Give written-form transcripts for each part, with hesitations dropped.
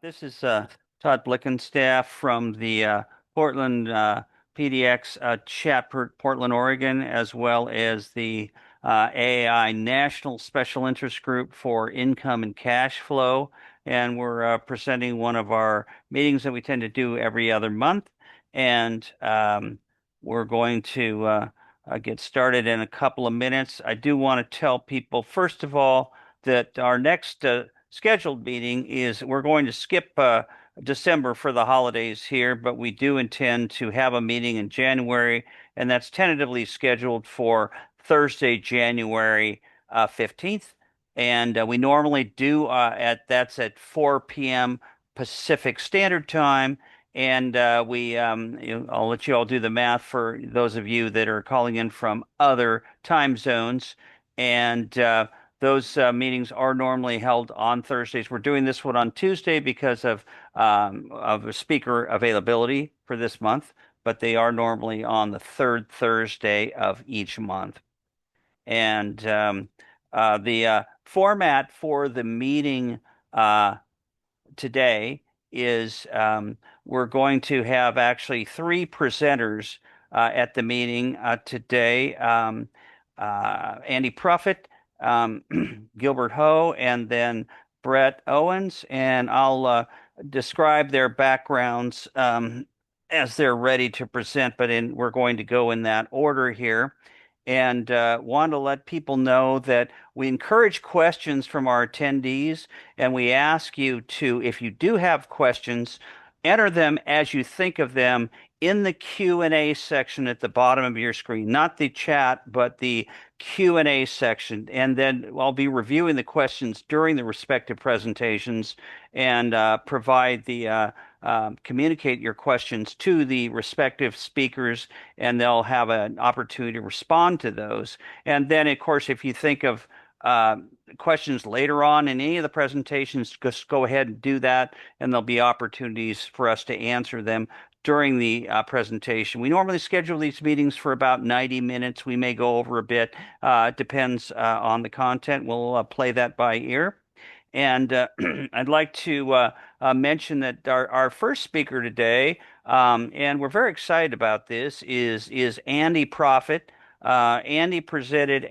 This is Todd Blickenstaff from the Portland PDX Portland, Oregon, as well as the AAII National Special Interest Group for Income and Cash Flow. And we're presenting one of our meetings that we tend to do every other month. And we're going to get started in a couple of minutes. I do want to tell people, first of all, that our next scheduled meeting is we're going to skip December for the holidays here, but we do intend to have a meeting in January, and that's tentatively scheduled for Thursday, January 15th. And we normally do at 4 p.m. Pacific Standard Time. And I'll let you all do the math for those of you that are calling in from other time zones. And those meetings are normally held on Thursdays. We're doing this one on Tuesday because of a speaker availability for this month, but they are normally on the third Thursday of each month. And the format for the meeting today is we're going to have actually three presenters at the meeting today. Andy Profit, Gilbert Ho, and then Brett Owens, and I'll describe their backgrounds as they're ready to present, but we're going to go in that order here. And want to let people know that we encourage questions from our attendees, and we ask you to, if you do have questions, enter them as you think of them in the Q&A section at the bottom of your screen, not the chat, but the Q&A section. And then I'll be reviewing the questions during the respective presentations and communicate your questions to the respective speakers, and they'll have an opportunity to respond to those. And then, of course, if you think of questions later on in any of the presentations, just go ahead and do that, and there'll be opportunities for us to answer them during the presentation. We normally schedule these meetings for about 90 minutes. We may go over a bit. It depends on the content. We'll play that by ear. And I'd like to mention that our first speaker today, and we're very excited about this, is Andy Profit. Andy presented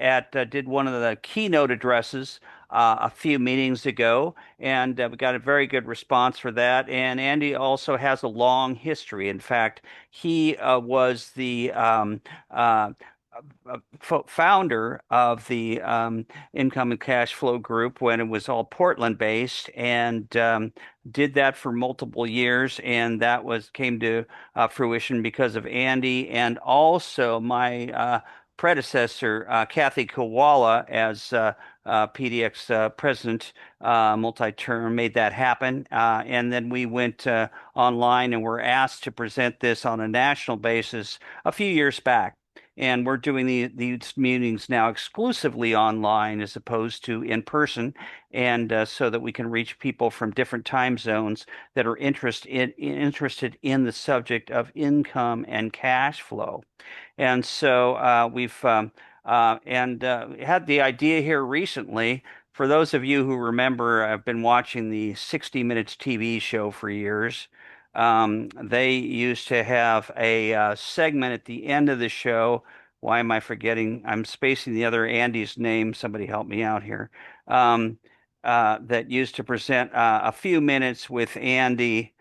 did one of the keynote addresses a few meetings ago, and we got a very good response for that. And Andy also has a long history. In fact, he was the founder of the Income and Cash Flow Group when it was all Portland based, and did that for multiple years, and that came to fruition because of Andy and also my predecessor, Kathy Kowala, as PDX president, multi-term, made that happen. And then we went online and were asked to present this on a national basis a few years back. And we're doing these meetings now exclusively online as opposed to in person, and so that we can reach people from different time zones that are interested in the subject of income and cash flow. And so we've had the idea here recently. For those of you who remember, I've been watching the 60 Minutes TV show for years. They used to have a segment at the end of the show. Why am I forgetting? I'm spacing the other Andy's name. Somebody help me out here. That used to present a few minutes with Andy.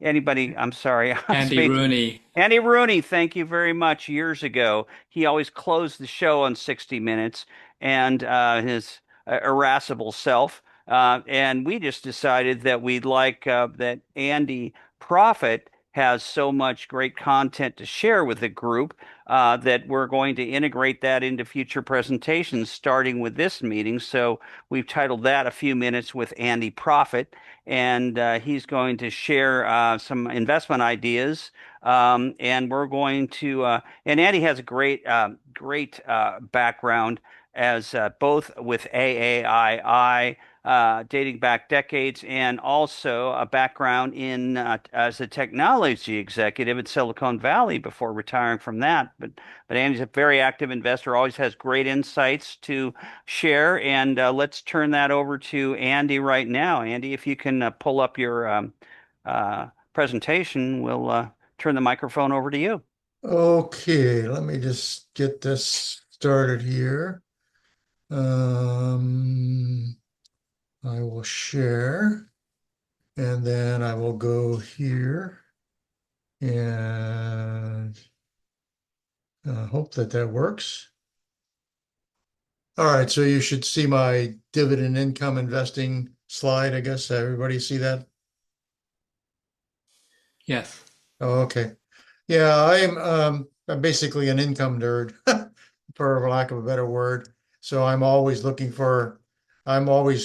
Anybody? I'm sorry. I'm Andy spacing. Rooney. Andy Rooney, thank you very much. Years ago, he always closed the show on 60 Minutes, and his irascible self. And we just decided that we'd like that Andy Profit has so much great content to share with the group that we're going to integrate that into future presentations, starting with this meeting. So we've titled that A Few Minutes with Andy Profit, and he's going to share some investment ideas. And we're going to, and Andy has a great background as both with AAII dating back decades, and also a background in as a technology executive at Silicon Valley before retiring from that. But Andy's a very active investor, always has great insights to share. And let's turn that over to Andy right now. Andy, if you can pull up your presentation, we'll turn the microphone over to you. Okay, let me just get this started here. Um, I will share and then I will go here and hope that that works. All right, so you should see my dividend income investing slide, I guess. Everybody see that? Yes. Oh, okay. Yeah, I'm basically an income nerd, for lack of a better word. So I'm always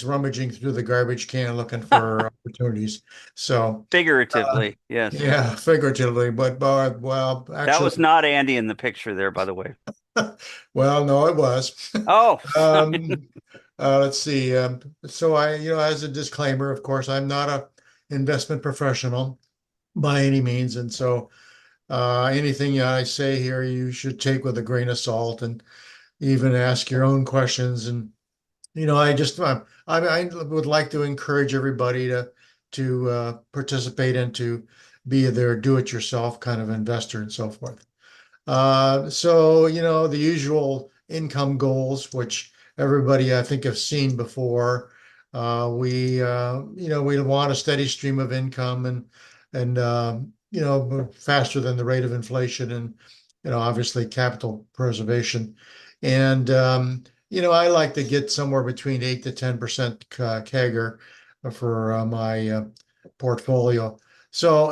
rummaging through the garbage can looking for opportunities. So Figuratively, yes. yeah, figuratively, but well, That was actually, not Andy in the picture there, by the way. well, no, it was. Oh, Um, let's see. So as a disclaimer, of course, I'm not a investment professional by any means, and so. Anything I say here, you should take with a grain of salt and even ask your own questions. And I would like to encourage everybody to participate and to be their do-it-yourself kind of investor and so forth. The usual income goals, which everybody I think have seen before. We want a steady stream of income and faster than the rate of inflation and, obviously capital preservation. And, I like to get somewhere between 8 to 10% CAGR for my portfolio. So,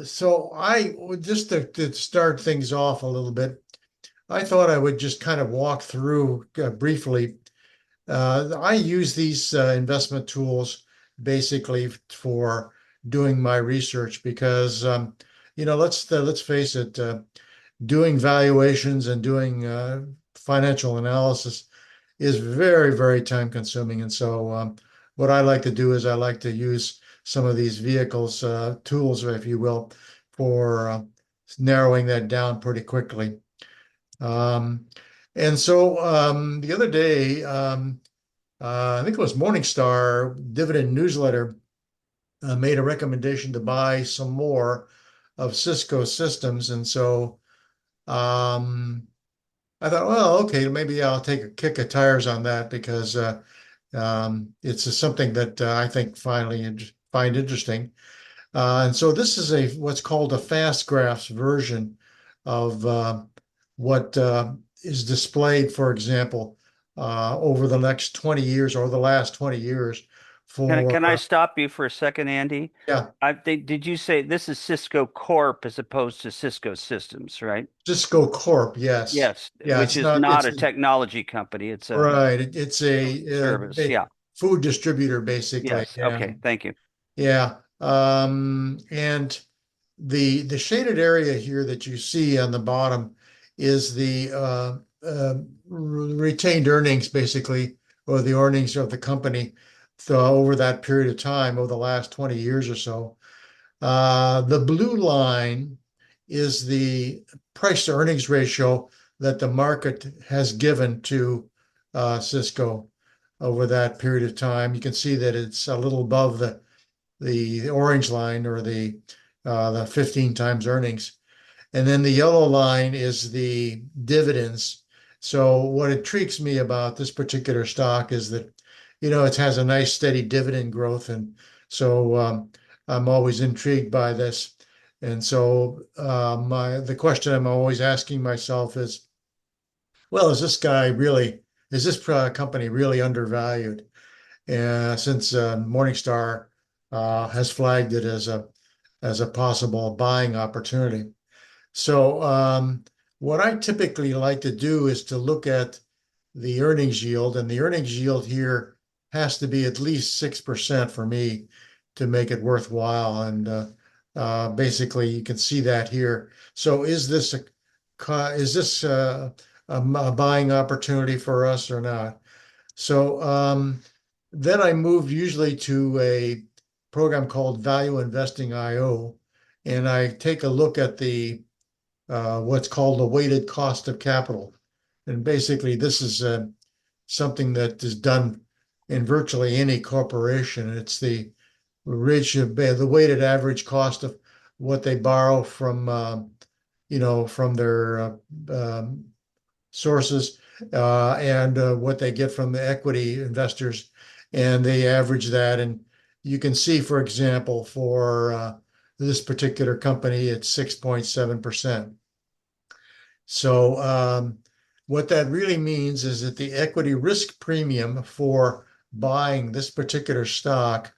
so I would just to start things off a little bit, I thought I would just kind of walk through briefly. I use these investment tools basically for doing my research because, let's face it, doing valuations and doing financial analysis is very, very time consuming. And so, what I like to do is I like to use some of these vehicles, tools, if you will, for narrowing that down pretty quickly. Um, and so the other day, I think it was Morningstar Dividend Newsletter made a recommendation to buy some more of Cisco systems. And so I thought, well, okay, maybe I'll take a kick of tires on that because it's something that I think find interesting. And so this is a what's called a fast graphs version of what is displayed, for example, over the next 20 years or the last 20 years for, can I stop you for a second, Andy? yeah, I think, did you say this is Cisco Corp as opposed to Cisco Systems, right? Cisco Corp. Yes. Yes, Yeah, which it's is not, not it's a technology company. It's a right. It's a service. Yeah. food distributor, basically. Yes. Yeah. Okay. Thank you. Yeah. And the shaded area here that you see on the bottom is the retained earnings, basically, or the earnings of the company over that period of time, over the last 20 years or so. The blue line is the price to earnings ratio that the market has given to Cisco over that period of time. You can see that it's a little above the orange line or the 15 times earnings. And then the yellow line is the dividends. So what intrigues me about this particular stock is that, it has a nice steady dividend growth. And so I'm always intrigued by this. And so the question I'm always asking myself is, well, is this company really undervalued? Since Morningstar has flagged it as a possible buying opportunity. So what I typically like to do is to look at the earnings yield, and the earnings yield here has to be at least 6% for me to make it worthwhile. And basically, you can see that here. So is this a buying opportunity for us or not? So then I moved usually to a program called Value Investing IO, and I take a look at the what's called the weighted cost of capital. And basically, this is something that is done in virtually any corporation. It's the weighted average cost of what they borrow from from their um, sources and what they get from the equity investors, and they average that. And you can see, for example, for this particular company, it's 6.7%. So what that really means is that the equity risk premium for buying this particular stock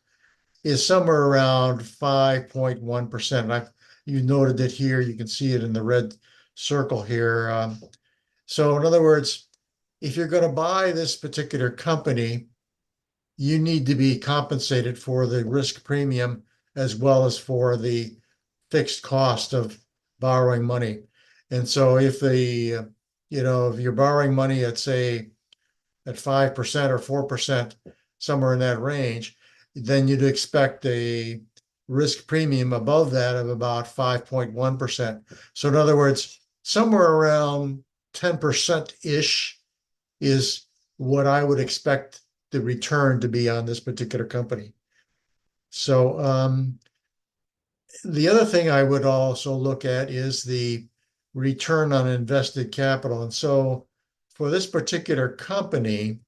is somewhere around 5.1%. You noted it here. You can see it in the red circle here. So in other words, if you're going to buy this particular company, you need to be compensated for the risk premium as well as for the fixed cost of borrowing money. And so if you're borrowing money at say at 5% or 4%, somewhere in that range, then you'd expect a risk premium above that of about 5.1%. So in other words, somewhere around 10%-ish is what I would expect the return to be on this particular company. So the other thing I would also look at is the return on invested capital. And so for this particular company,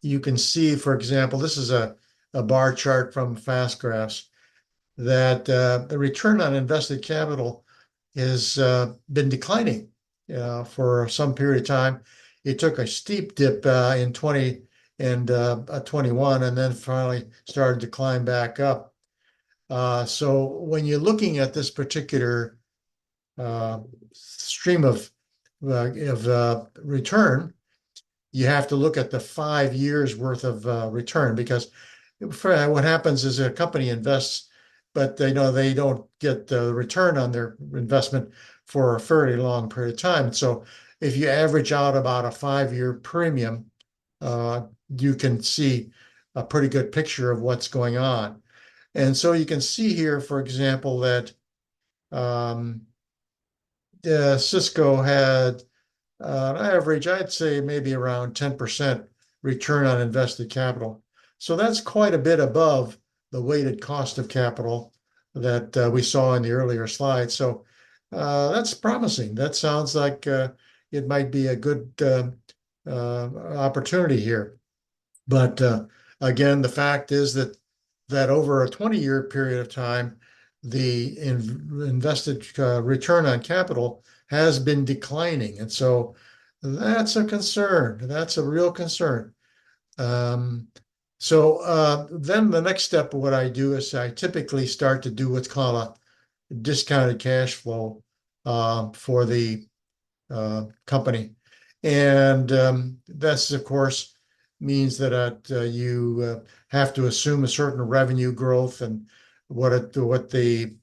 you can see, for example, this is a bar chart from FastGraphs that the return on invested capital has been declining for some period of time. It took a steep dip in 20 and 21 and then finally started to climb back up. So when you're looking at this particular uh, stream of return, you have to look at the 5 years worth of return because what happens is a company invests, but they don't get the return on their investment for a fairly long period of time. So if you average out about a 5-year premium, uh, you can see a pretty good picture of what's going on. And so you can see here, for example, that um, Cisco had on average, I'd say maybe around 10% return on invested capital. So that's quite a bit above the weighted cost of capital that we saw in the earlier slide. So that's promising. That sounds like it might be a good opportunity here. But again, the fact is that over a 20-year period of time, the invested return on capital has been declining. And so that's a concern. That's a real concern. Um, so then the next step of what I do is I typically start to do what's called a discounted cash flow for the company. And that's, of course, means that you have to assume a certain revenue growth. And what the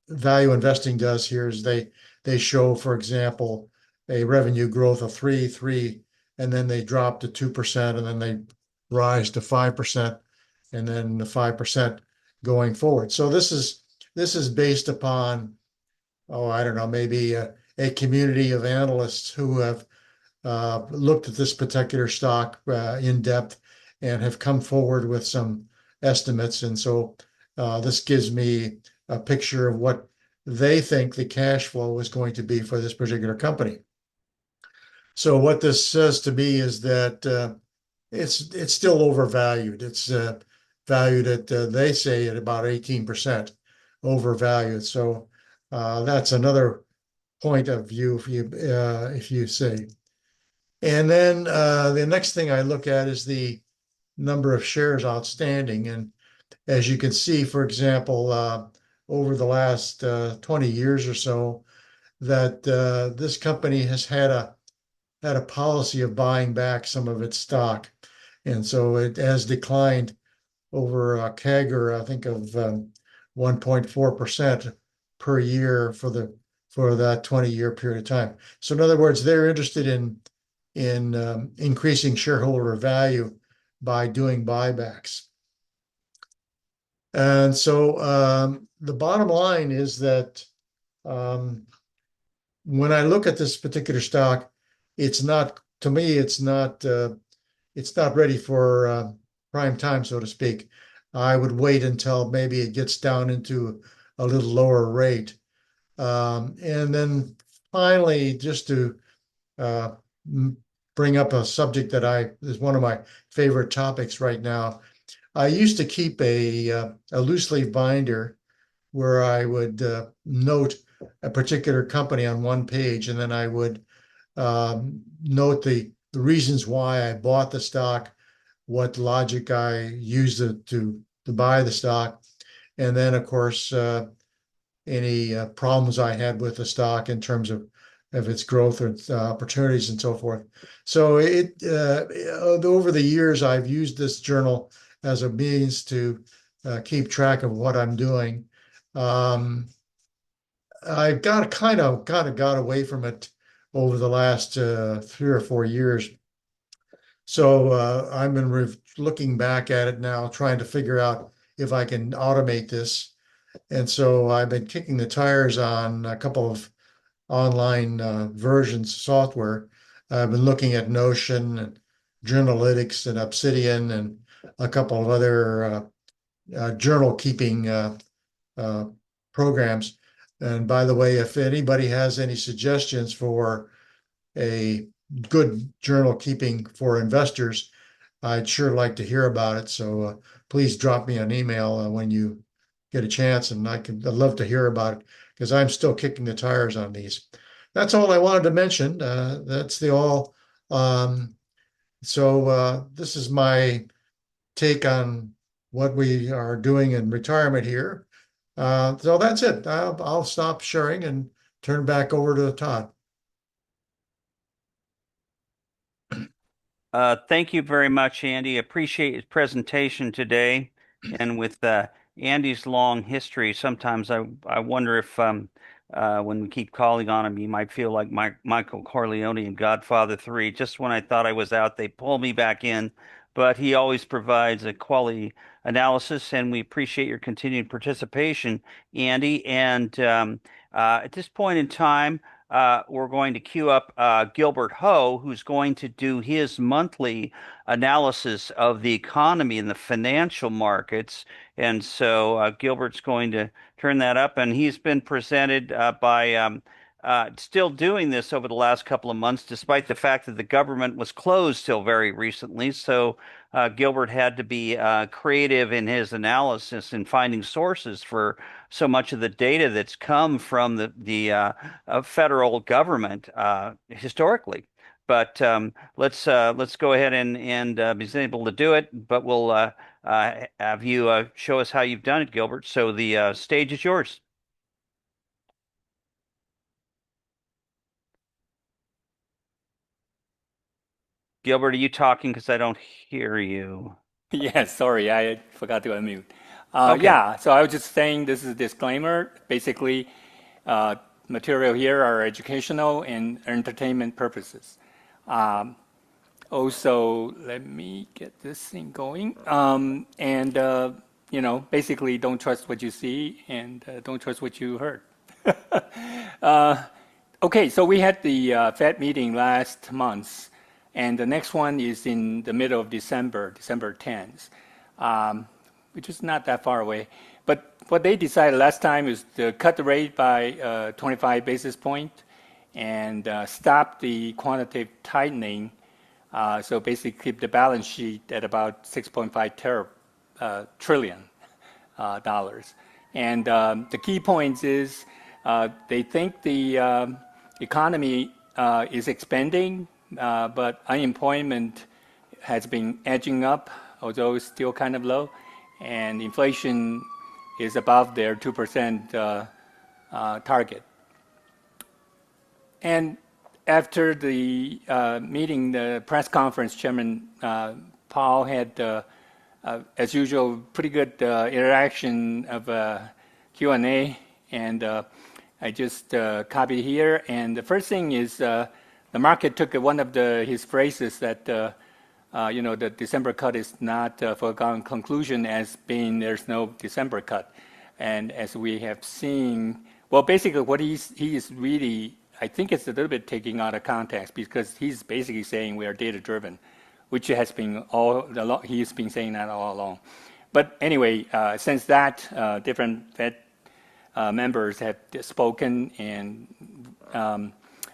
value investing does here is they show, for example, a revenue growth of 3, and then they drop to 2%, and then they rise to 5%, and then the 5% going forward. So this is based upon, oh, I don't know, maybe a community of analysts who have looked at this particular stock in depth and have come forward with some estimates. And so this gives me a picture of what they think the cash flow is going to be for this particular company. So what this says to me is that it's still overvalued. It's valued at they say at about 18% overvalued. So that's another point of view if you say. And then the next thing I look at is the number of shares outstanding. And as you can see, for example, over the last 20 years or so, that this company has had a policy of buying back some of its stock. And so it has declined over a CAGR, I think, of 1.4% per year for that 20-year period of time. So in other words, they're interested in in increasing shareholder value by doing buybacks. And so the bottom line is that um, when I look at this particular stock, it's not, to me, it's not ready for prime time, so to speak. I would wait until maybe it gets down into a little lower rate. And then finally, just to uh, bring up a subject that is one of my favorite topics right now. I used to keep a loose leaf binder where I would note a particular company on one page, and then I would note the reasons why I bought the stock, what logic I used to buy the stock, and then of course any problems I had with the stock in terms of its growth or its opportunities and so forth. So over the years, I've used this journal as a means to keep track of what I'm doing. Um, I've got kind of got away from it over the last 3 or 4 years. So I've been looking back at it now, trying to figure out if I can automate this. And so I've been kicking the tires on a couple of online versions of software. I've been looking at Notion and Journalytics and Obsidian and a couple of other journal keeping uh, programs. And by the way, if anybody has any suggestions for a good journal keeping for investors, I'd sure like to hear about it. So please drop me an email when you get a chance, and I'd love to hear about it because I'm still kicking the tires on these. That's all I wanted to mention. That's the all. Um, this is my take on what we are doing in retirement here. So that's it. I'll stop sharing and turn back over to Todd. Thank you very much, Andy. Appreciate his presentation today. And with Andy's long history, sometimes I wonder if when we keep calling on him, he might feel like Michael Corleone in Godfather 3. Just when I thought I was out, they pull me back in. But he always provides a quality analysis, and we appreciate your continued participation, Andy. And at this point in time, we're going to queue up Gilbert Ho, who's going to do his monthly analysis of the economy and the financial markets. And so Gilbert's going to turn that up, and he's been presented by still doing this over the last couple of months, despite the fact that the government was closed till very recently. So Gilbert had to be creative in his analysis and finding sources for so much of the data that's come from the federal government historically. But let's go ahead and be able to do it. But we'll have you show us how you've done it, Gilbert. So the stage is yours. Gilbert, are you talking? Because I don't hear you. Yes, sorry, I forgot to unmute. Okay. Yeah, so I was just saying this is a disclaimer. Basically, material here are educational and entertainment purposes. Also, let me get this thing going. Basically, don't trust what you see and don't trust what you heard. Okay, so we had the Fed meeting last month, and the next one is in the middle of December, December 10th, which is not that far away. But what they decided last time is to cut the rate by 25 basis points and stop the quantitative tightening. So basically keep the balance sheet at about 6.5 trillion dollars. And the key points is they think the economy is expanding, but unemployment has been edging up, although it's still kind of low, and inflation is above their 2% target. And after the meeting, the press conference, Chairman Powell had, as usual, pretty good interaction of Q&A, and I just copied here. And the first thing is the market took one of his phrases that the December cut is not a foregone conclusion as being there's no December cut. And as we have seen, well, basically what he is really, I think it's a little bit taking out of context because he's basically saying we are data driven, which has been he's been saying that all along. But anyway, since that, different Fed members have spoken, and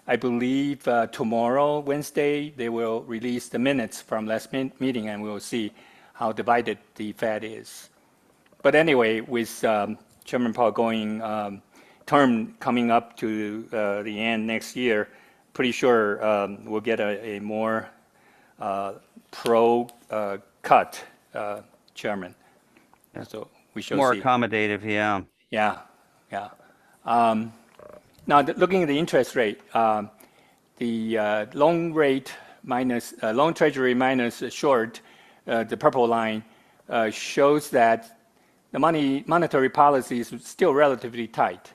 I believe tomorrow, Wednesday, they will release the minutes from last meeting, and we will see how divided the Fed is. But anyway, with Chairman Powell going term coming up to the end next year, pretty sure we'll get a more pro-cut chairman. Yeah. So we shall More see. accommodative, yeah. Yeah, yeah. Now, looking at the interest rate, the long rate minus long treasury minus short, the purple line, shows that the monetary policy is still relatively tight.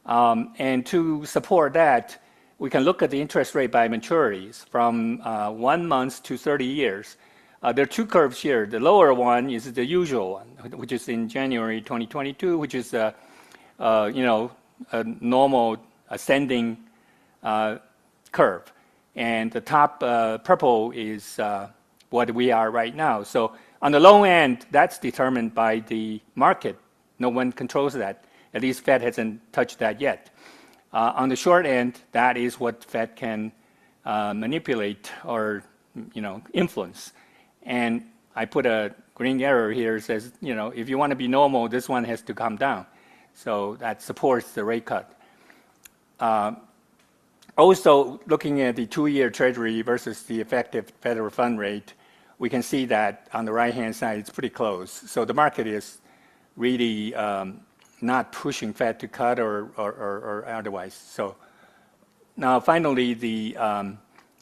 And to support that, we can look at the interest rate by maturities from 1 month to 30 years. There are two curves here. The lower one is the usual one, which is in January 2022, which is a normal ascending curve. And the top purple is what we are right now. So on the low end, that's determined by the market. No one controls that. At least Fed hasn't touched that yet. On the short end, that is what Fed can manipulate or influence. And I put a green arrow here that says, if you want to be normal, this one has to come down. So that supports the rate cut. Also, looking at the 2-year Treasury versus the effective federal fund rate, we can see that on the right-hand side, it's pretty close. So the market is really not pushing Fed to cut or otherwise. So now, finally,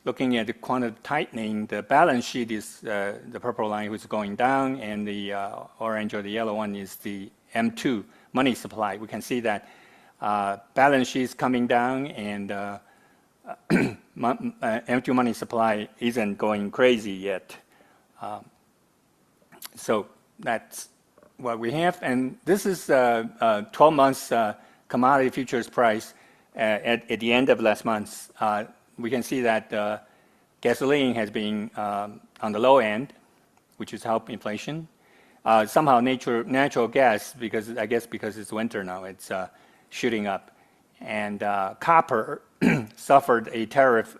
looking at the quantitative tightening, the balance sheet is the purple line, which is going down, and the orange or the yellow one is the M2 money supply. We can see that balance sheet is coming down, and M2 money supply isn't going crazy yet. So that's what we have. And this is 12 months commodity futures price at the end of last month. We can see that gasoline has been on the low end, which has helped inflation. Somehow natural gas, because it's winter now, it's shooting up. And copper suffered a tariff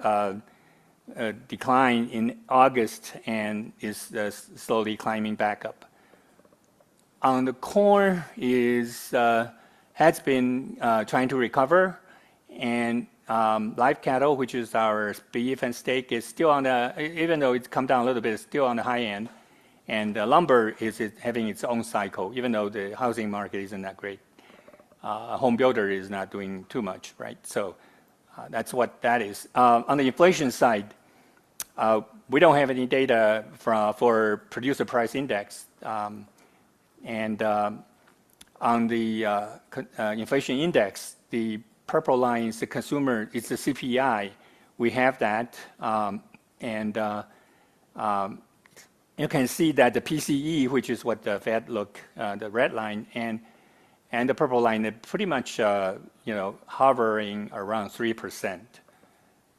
decline in August and is slowly climbing back up. On the corn has been trying to recover, and live cattle, which is our beef and steak, is still on the, even though it's come down a little bit, it's still on the high end. And lumber is having its own cycle, even though the housing market isn't that great. Home builder is not doing too much, right? So that's what that is. On the inflation side, we don't have any data for producer price index. And on the inflation index, the purple line is the consumer, it's the CPI. We have that. You can see that the PCE, which is what the Fed look, the red line, and the purple line, they're pretty much hovering around 3%.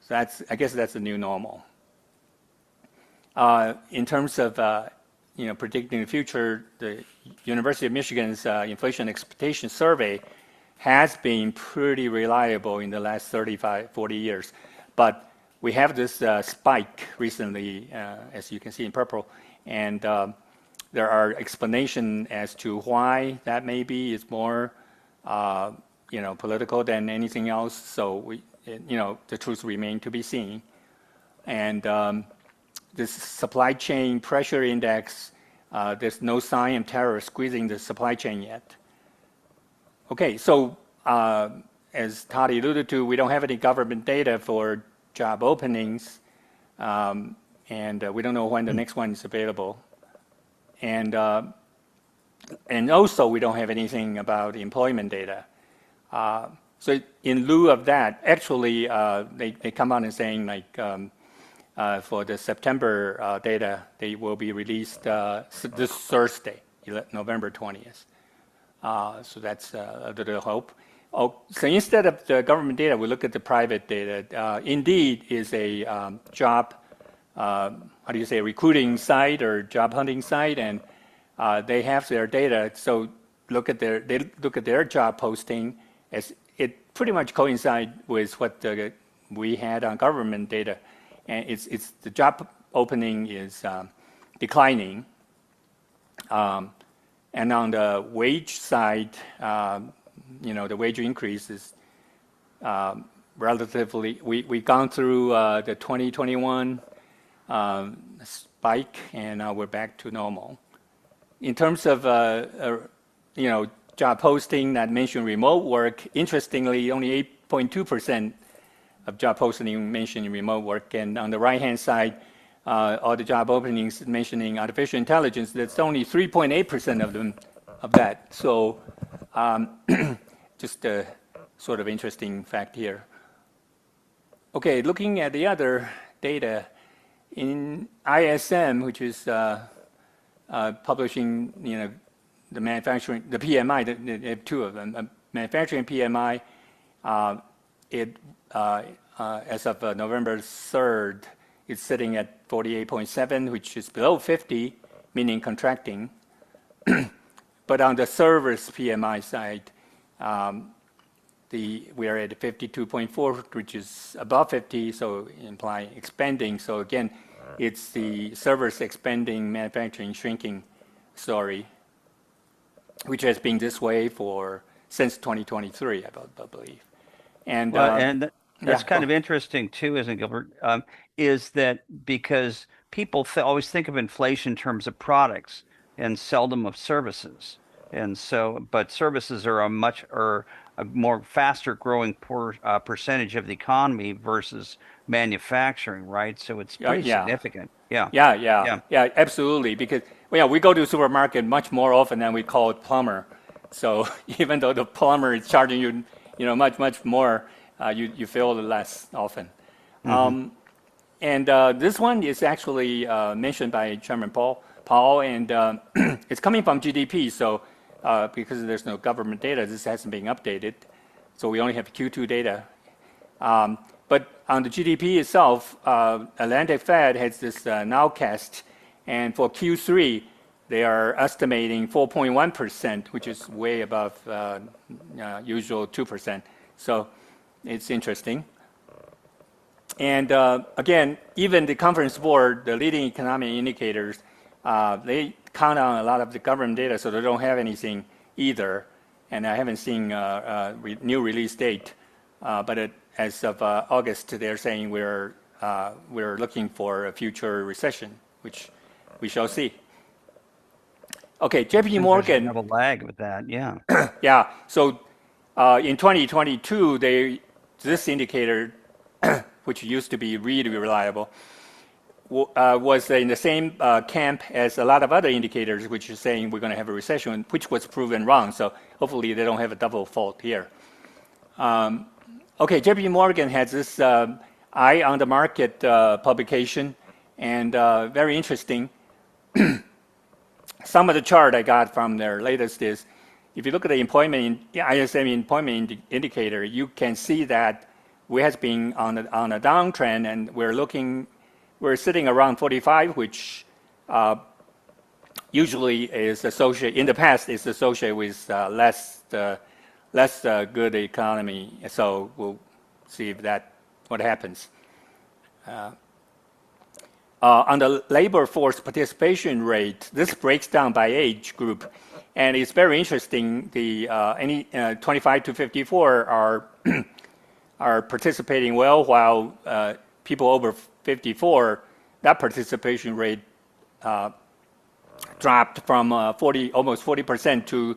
So I guess that's the new normal. In terms of predicting the future, the University of Michigan's inflation expectation survey has been pretty reliable in the last 35, 40 years. But we have this spike recently, as you can see in purple, and there are explanations as to why that may be. It's more, political than anything else. So the truth remains to be seen. And this supply chain pressure index, there's no sign of tariff squeezing the supply chain yet. Okay, so as Todd alluded to, we don't have any government data for job openings, and we don't know when the next one is available. And also, we don't have anything about employment data. So in lieu of that, actually, they come out and saying like for the September data, they will be released this Thursday, November 20th. So that's a little hope. Oh, so instead of the government data, we look at the private data. Indeed is a job, how do you say, recruiting site or job hunting site, and they have their data. So they look at their job posting as it pretty much coincides with what we had on government data, and it's the job opening is declining, and on the wage side, the wage increase is relatively. We've gone through the 2021 spike, and now we're back to normal. In terms of job posting that mentioned remote work, interestingly, only 8.2% of job posting mentioning remote work, and on the right-hand side, all the job openings mentioning artificial intelligence, that's only 3.8% of them of that. So just a sort of interesting fact here. Okay, looking at the other data in ISM, which is publishing, the manufacturing, the PMI, they have two of them. Manufacturing PMI, as of November 3rd, it's sitting at 48.7, which is below 50, meaning contracting. But on the service PMI side, we are at 52.4, which is above 50, so implying expanding. So again, it's the service expanding, manufacturing shrinking story, which has been this way since 2023, I believe. And that's kind of interesting too, isn't it, Gilbert? Is that because people always think of inflation in terms of products and seldom of services, and so, but services are a more faster growing percentage of the economy versus manufacturing, right? So it's pretty significant. Yeah, absolutely. Because we go to the supermarket much more often than we call it plumber. So even though the plumber is charging you, much more, you feel it less often. Mm-hmm. And this one is actually mentioned by Chairman Paul, and it's coming from GDP. So because there's no government data, this hasn't been updated. So we only have Q2 data. But on the GDP itself, Atlantic Fed has this nowcast, and for Q3, they are estimating 4.1%, which is way above usual 2%. So it's interesting. And again, even the Conference Board, the leading economic indicators, they count on a lot of the government data, so they don't have anything either. And I haven't seen new release date, but as of August, they're saying we're looking for a future recession, which we shall see. Okay, JP Morgan. Have a lag with that, yeah. Yeah. So in 2022, this indicator, which used to be really reliable, was in the same camp as a lot of other indicators, which is saying we're going to have a recession, which was proven wrong. So hopefully they don't have a double fault here. Okay, JP Morgan has this Eye on the Market publication, and very interesting. Some of the chart I got from their latest is, if you look at the ISM employment indicator, you can see that we have been on a downtrend, and we're sitting around 45, which usually is associated, in the past, is associated with less good economy. So we'll see what happens. On the labor force participation rate, this breaks down by age group, and it's very interesting. Any 25 to 54 are participating well, while people over 54, that participation rate dropped from almost 40% to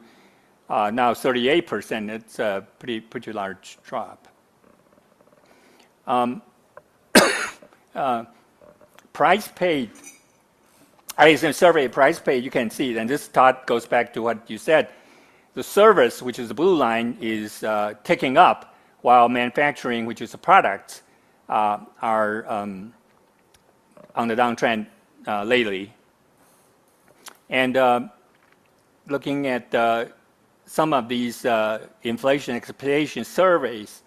now 38%. It's a pretty large drop. Price paid, ISM survey price paid, you can see, and this thought goes back to what you said. The service, which is the blue line, is ticking up, while manufacturing, which is a product, are on the downtrend lately. And looking at some of these inflation expectation surveys,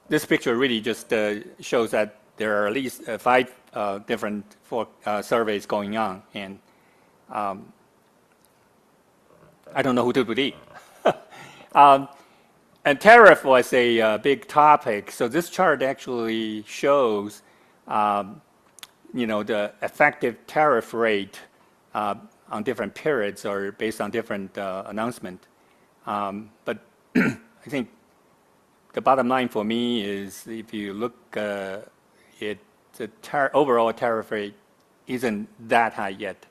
this picture really just shows that there are at least 5 different surveys going on, and I don't know who to believe. And tariff was a big topic. So this chart actually shows, the effective tariff rate on different periods or based on different announcement. But I think the bottom line for me is if you look at the overall tariff rate isn't that high yet.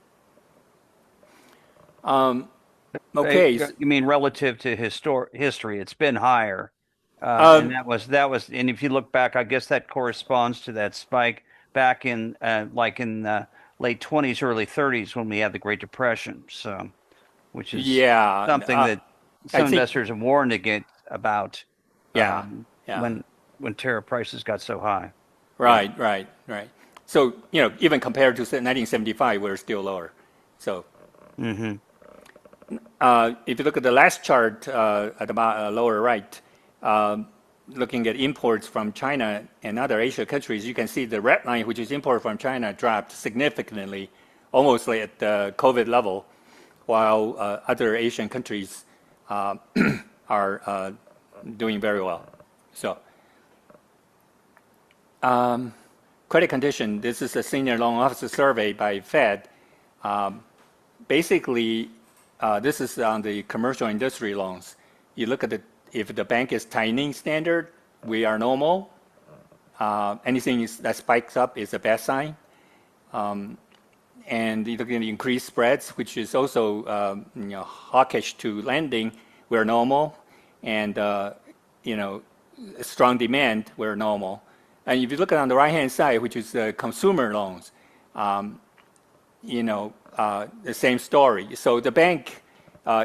Okay. You mean relative to history? It's been higher, and that was. And if you look back, I guess that corresponds to that spike back in like in the late 20s, early 30s when we had the Great Depression. So, which is something that some investors have warned about. When tariff prices got so high. Right. So even compared to 1975, we're still lower. So. Mm-hmm. If you look at the last chart at the lower right, looking at imports from China and other Asian countries, you can see the red line, which is import from China, dropped significantly, almost like at the COVID level, while other Asian countries are doing very well. So, credit condition, this is a senior loan officer survey by Fed. Basically, this is on the commercial industry loans. You look at if the bank is tightening standard, we are normal. Anything that spikes up is a bad sign. And you look at the increased spreads, which is also hawkish to lending, we're normal. And strong demand, we're normal. And if you look at on the right-hand side, which is consumer loans, the same story. So the bank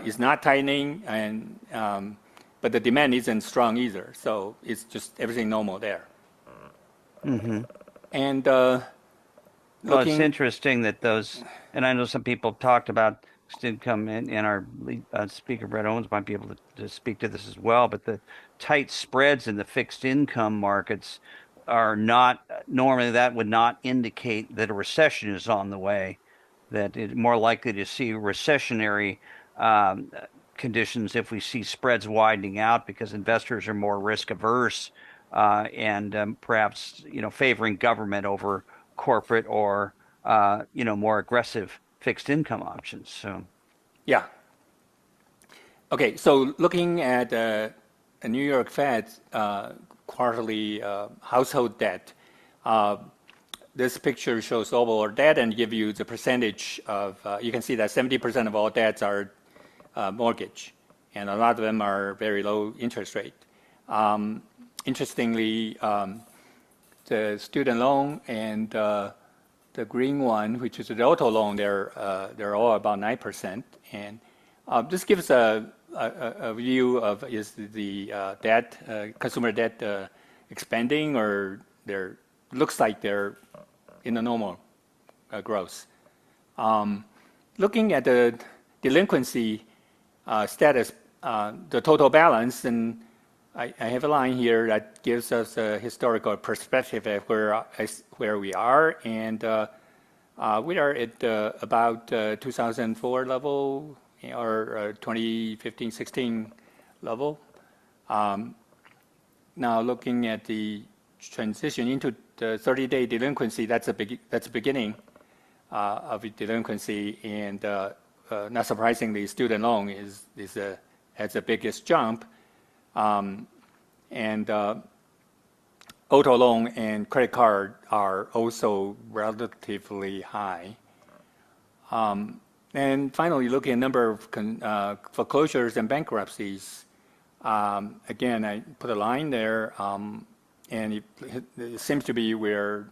is not tightening, and but the demand isn't strong either. So it's just everything normal there. Mm-hmm. And well, it's interesting that those, and I know some people talked about fixed income, and our lead, speaker Brett Owens might be able to speak to this as well. But the tight spreads in the fixed income markets are not normally, that would not indicate that a recession is on the way. That it's more likely to see recessionary conditions if we see spreads widening out because investors are more risk averse and perhaps favoring government over corporate or more aggressive fixed income options. So, yeah. Okay, so looking at the New York Fed quarterly household debt. This picture shows overall debt and give you the percentage of, you can see that 70% of all debts are mortgage, and a lot of them are very low interest rate. Interestingly, the student loan and the green one, which is the auto loan, they're all about 9%. And this gives a view of is the debt, consumer debt expanding, or looks like they're in a normal growth. Looking at the delinquency status, the total balance, and I have a line here that gives us a historical perspective of where we are, and we are at about 2004 level or 2015-16 level. Now looking at the transition into the 30-day delinquency, that's a beginning of delinquency, and not surprisingly, student loan has the biggest jump, and auto loan and credit card are also relatively high. And finally, looking at number of foreclosures and bankruptcies, again, I put a line there. And it seems to be we're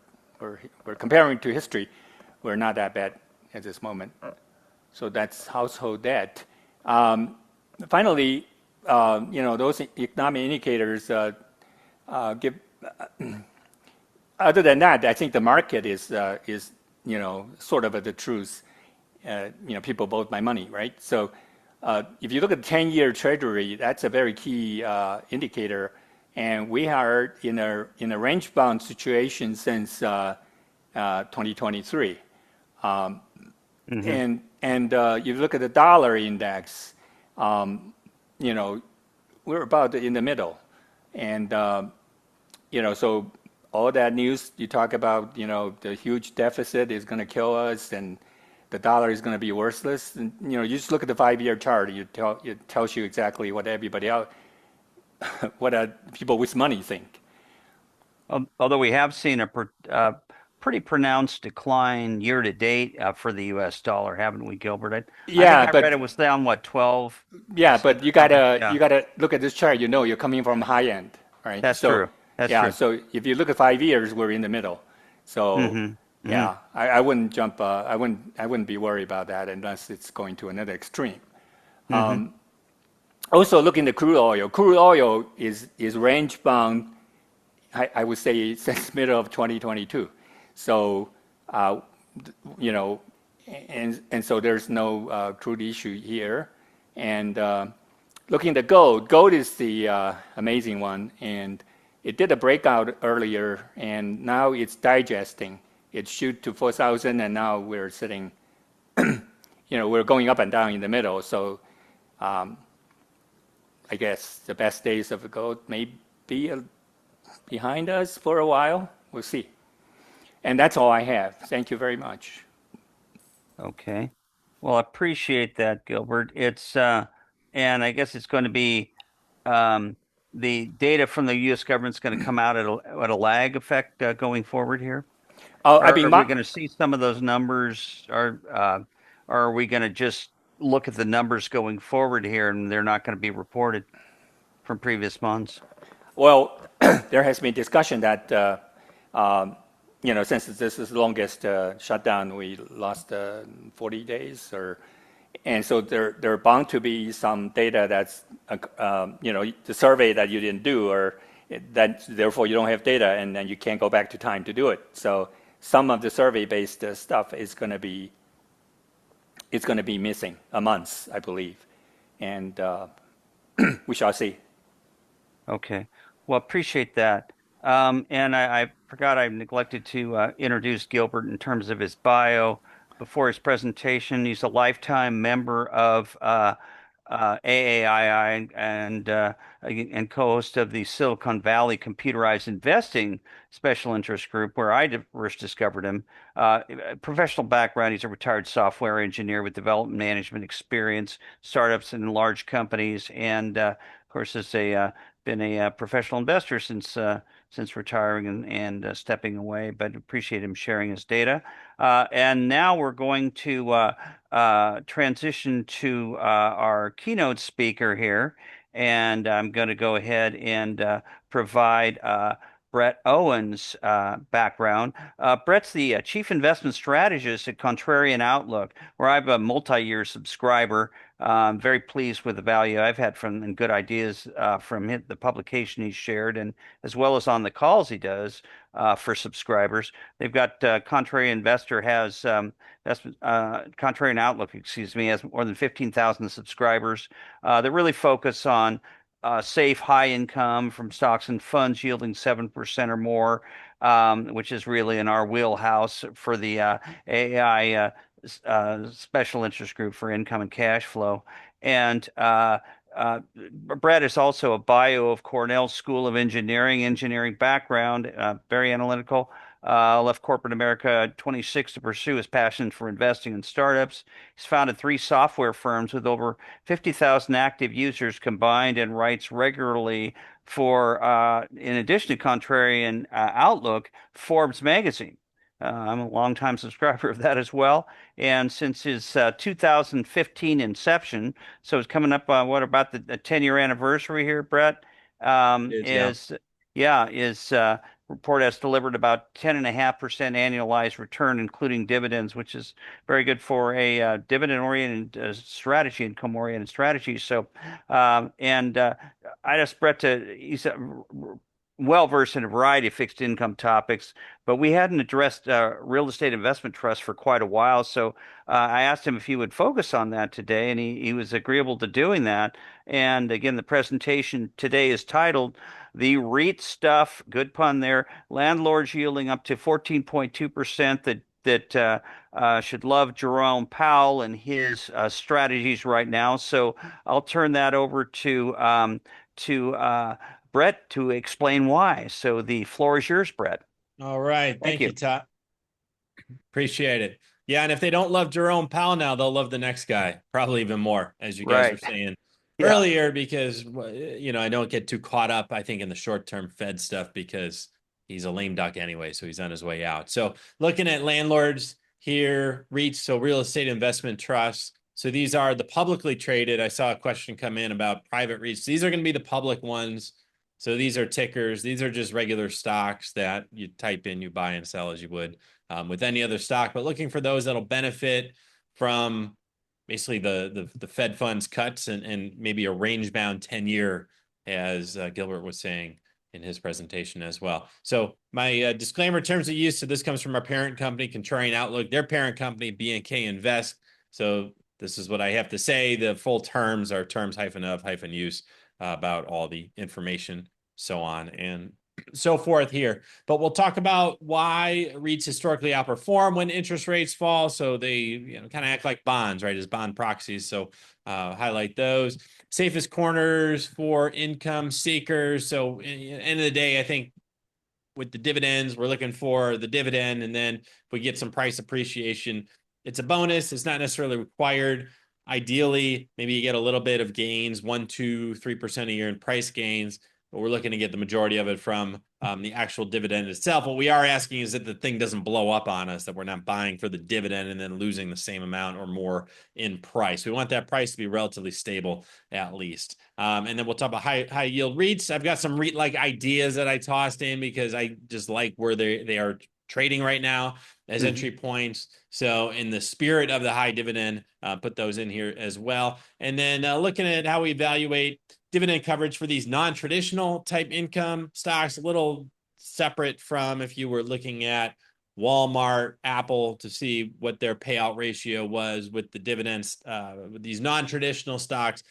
comparing to history, we're not that bad at this moment. So that's household debt. Finally, those economic indicators give. Other than that, I think the market is sort of the truth. People vote by money, right? So if you look at the 10-year Treasury, that's a very key indicator, and we are in a range-bound situation since 2023. Hmm. And you look at the dollar index, you know, we're about in the middle, and so all that news you talk about, the huge deficit is going to kill us, and the dollar is going to be worthless. And you just look at the 5-year chart. It tells you exactly what everybody else, what people with money think. Although we have seen pretty pronounced decline year to date for the U.S. dollar, haven't we, Gilbert? I think Yeah, I read but it was down, what, 12 yeah, but you something? gotta Yeah, you gotta look at this chart. You're coming from high end, right? that's So true. That's yeah, true. so if you look at 5 years, we're in the middle. So Hmm. Hmm. yeah, I wouldn't jump. I wouldn't be worried about that unless it's going to another extreme. Hmm. Also, looking at crude oil. Crude oil is range bound. I would say since middle of 2022. So uh, you know, and so there's no crude issue here. And looking at gold, gold is the amazing one, and it did a breakout earlier, and now it's digesting. It shoot to 4,000, and now we're sitting, we're going up and down in the middle. So I guess the best days of the gold may be behind us for a while. We'll see. And that's all I have. Thank you very much. Okay. Well, I appreciate that, Gilbert. And I guess it's going to be um, the data from the U.S. government's going to come out at a lag effect going forward here. I mean, Are we going to see some of those numbers, or are we going to just look at the numbers going forward here and they're not going to be reported from previous months? well, there has been discussion that since this is the longest shutdown, we lost 40 days, and so there are bound to be some data that's the survey that you didn't do, or that therefore you don't have data, and then you can't go back to time to do it. So some of the survey-based stuff is going to be missing a month, I believe, and we shall see. Okay. Well, appreciate that. And I forgot I neglected to introduce Gilbert in terms of his bio before his presentation. He's a lifetime member of AAII and co-host of the Silicon Valley Computerized Investing Special Interest Group, where I first discovered him. Professional background, he's a retired software engineer with development management experience, startups and large companies, and of course, has been a professional investor since retiring and stepping away, but appreciate him sharing his data. And now we're going to transition to our keynote speaker here, and I'm going to go ahead and provide Brett Owens' background. Brett's the chief investment strategist at Contrarian Outlook, where I'm a multi-year subscriber. I'm very pleased with the value I've had from and good ideas from the publication he's shared, and as well as on the calls he does for subscribers. They've got Contrarian Investor has Contrarian Outlook, excuse me, has more than 15,000 subscribers that really focus on safe, high income from stocks and funds yielding 7% or more, which is really in our wheelhouse for the AI special interest group for income and cash flow. And Brett is also a bio of Cornell School of engineering background, very analytical. Left corporate America at 26 to pursue his passion for investing in startups. He's founded 3 software firms with over 50,000 active users combined and writes regularly for, in addition to Contrarian Outlook, Forbes magazine. I'm a longtime subscriber of that as well. And since his 2015 inception, so it's coming up on what about the 10-year anniversary here, Brett? Is, yeah. Is yeah, is report has delivered about 10.5% annualized return, including dividends, which is very good for a dividend-oriented strategy, income-oriented strategy. So, and I asked Brett he's well versed in a variety of fixed income topics, but we hadn't addressed real estate investment trust for quite a while. So I asked him if he would focus on that today, and he was agreeable to doing that. And again, the presentation today is titled "The REIT Stuff," good pun there, landlords yielding up to 14.2% that should love Jerome Powell and his strategies right now. So I'll turn that over to Brett to explain why. So the floor is yours, Brett. All right. Thank Thank you, you. Todd. Appreciate it. Yeah, and if they don't love Jerome Powell now, they'll love the next guy, probably even more, as you guys were Right. saying Yeah. earlier, because I don't get too caught up, I think, in the short-term Fed stuff because he's a lame duck anyway, so he's on his way out. So looking at landlords here, REITs, so real estate investment trusts. So these are the publicly traded. I saw a question come in about private REITs. These are going to be the public ones. So these are tickers. These are just regular stocks that you type in, you buy and sell as you would with any other stock, but looking for those that'll benefit from basically the Fed funds cuts and maybe a range bound 10-year, as Gilbert was saying in his presentation as well. So my disclaimer terms of use. So this comes from our parent company, Contrarian Outlook, their parent company, B&K Invest. So this is what I have to say. The full terms are terms -of-use about all the information, so on and so forth here. But we'll talk about why REITs historically outperform when interest rates fall. So they kind of act like bonds, right, as bond proxies. So highlight those. Safest corners for income seekers. So at the end of the day, I think with the dividends, we're looking for the dividend. And then if we get some price appreciation, it's a bonus. It's not necessarily required. Ideally, maybe you get a little bit of gains, 1%, 2%, 3% a year in price gains, but we're looking to get the majority of it from the actual dividend itself. What we are asking is that the thing doesn't blow up on us, that we're not buying for the dividend and then losing the same amount or more in price. We want that price to be relatively stable at least. And then we'll talk about high yield REITs. I've got some REIT-like ideas that I tossed in because I just like where they are trading right now as entry points. So in the spirit of the high dividend, put those in here as well. And then looking at how we evaluate dividend coverage for these non-traditional type income stocks, a little separate from if you were looking at Walmart, Apple, to see what their payout ratio was with the dividends. With these non-traditional stocks,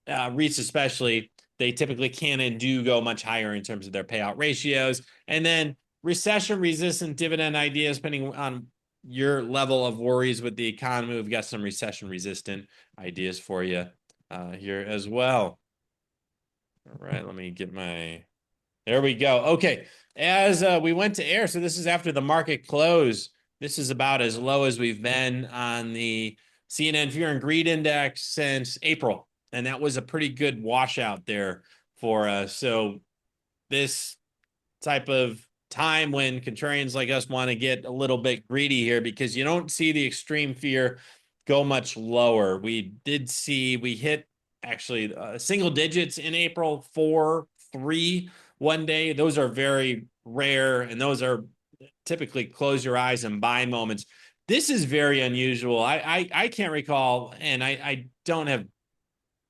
REITs especially, they typically can and do go much higher in terms of their payout ratios. And then recession-resistant dividend ideas, depending on your level of worries with the economy. We've got some recession-resistant ideas for you here as well. All right, let me get there we go. Okay, as we went to air, so this is after the market close. This is about as low as we've been on the CNN Fear and Greed Index since April. And that was a pretty good washout there for us. So this type of time when contrarians like us want to get a little bit greedy here, because you don't see the extreme fear go much lower. We hit actually single digits in April, 4, 3 one day. Those are very rare, and those are typically close your eyes and buy moments. This is very unusual. I can't recall, and I don't have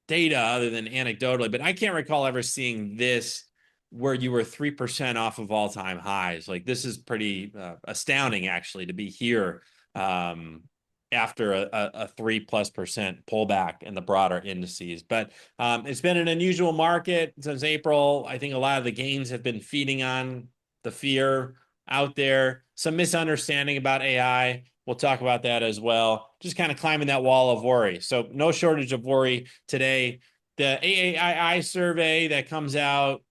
data other than anecdotally, but I can't recall ever seeing this where you were 3% off of all-time highs. Like, this is pretty astounding, actually, to be here after a 3+% pullback in the broader indices. But it's been an unusual market since April. I think a lot of the gains have been feeding on the fear out there. Some misunderstanding about AI. We'll talk about that as well. Just kind of climbing that wall of worry. So no shortage of worry today. The AAII survey that comes out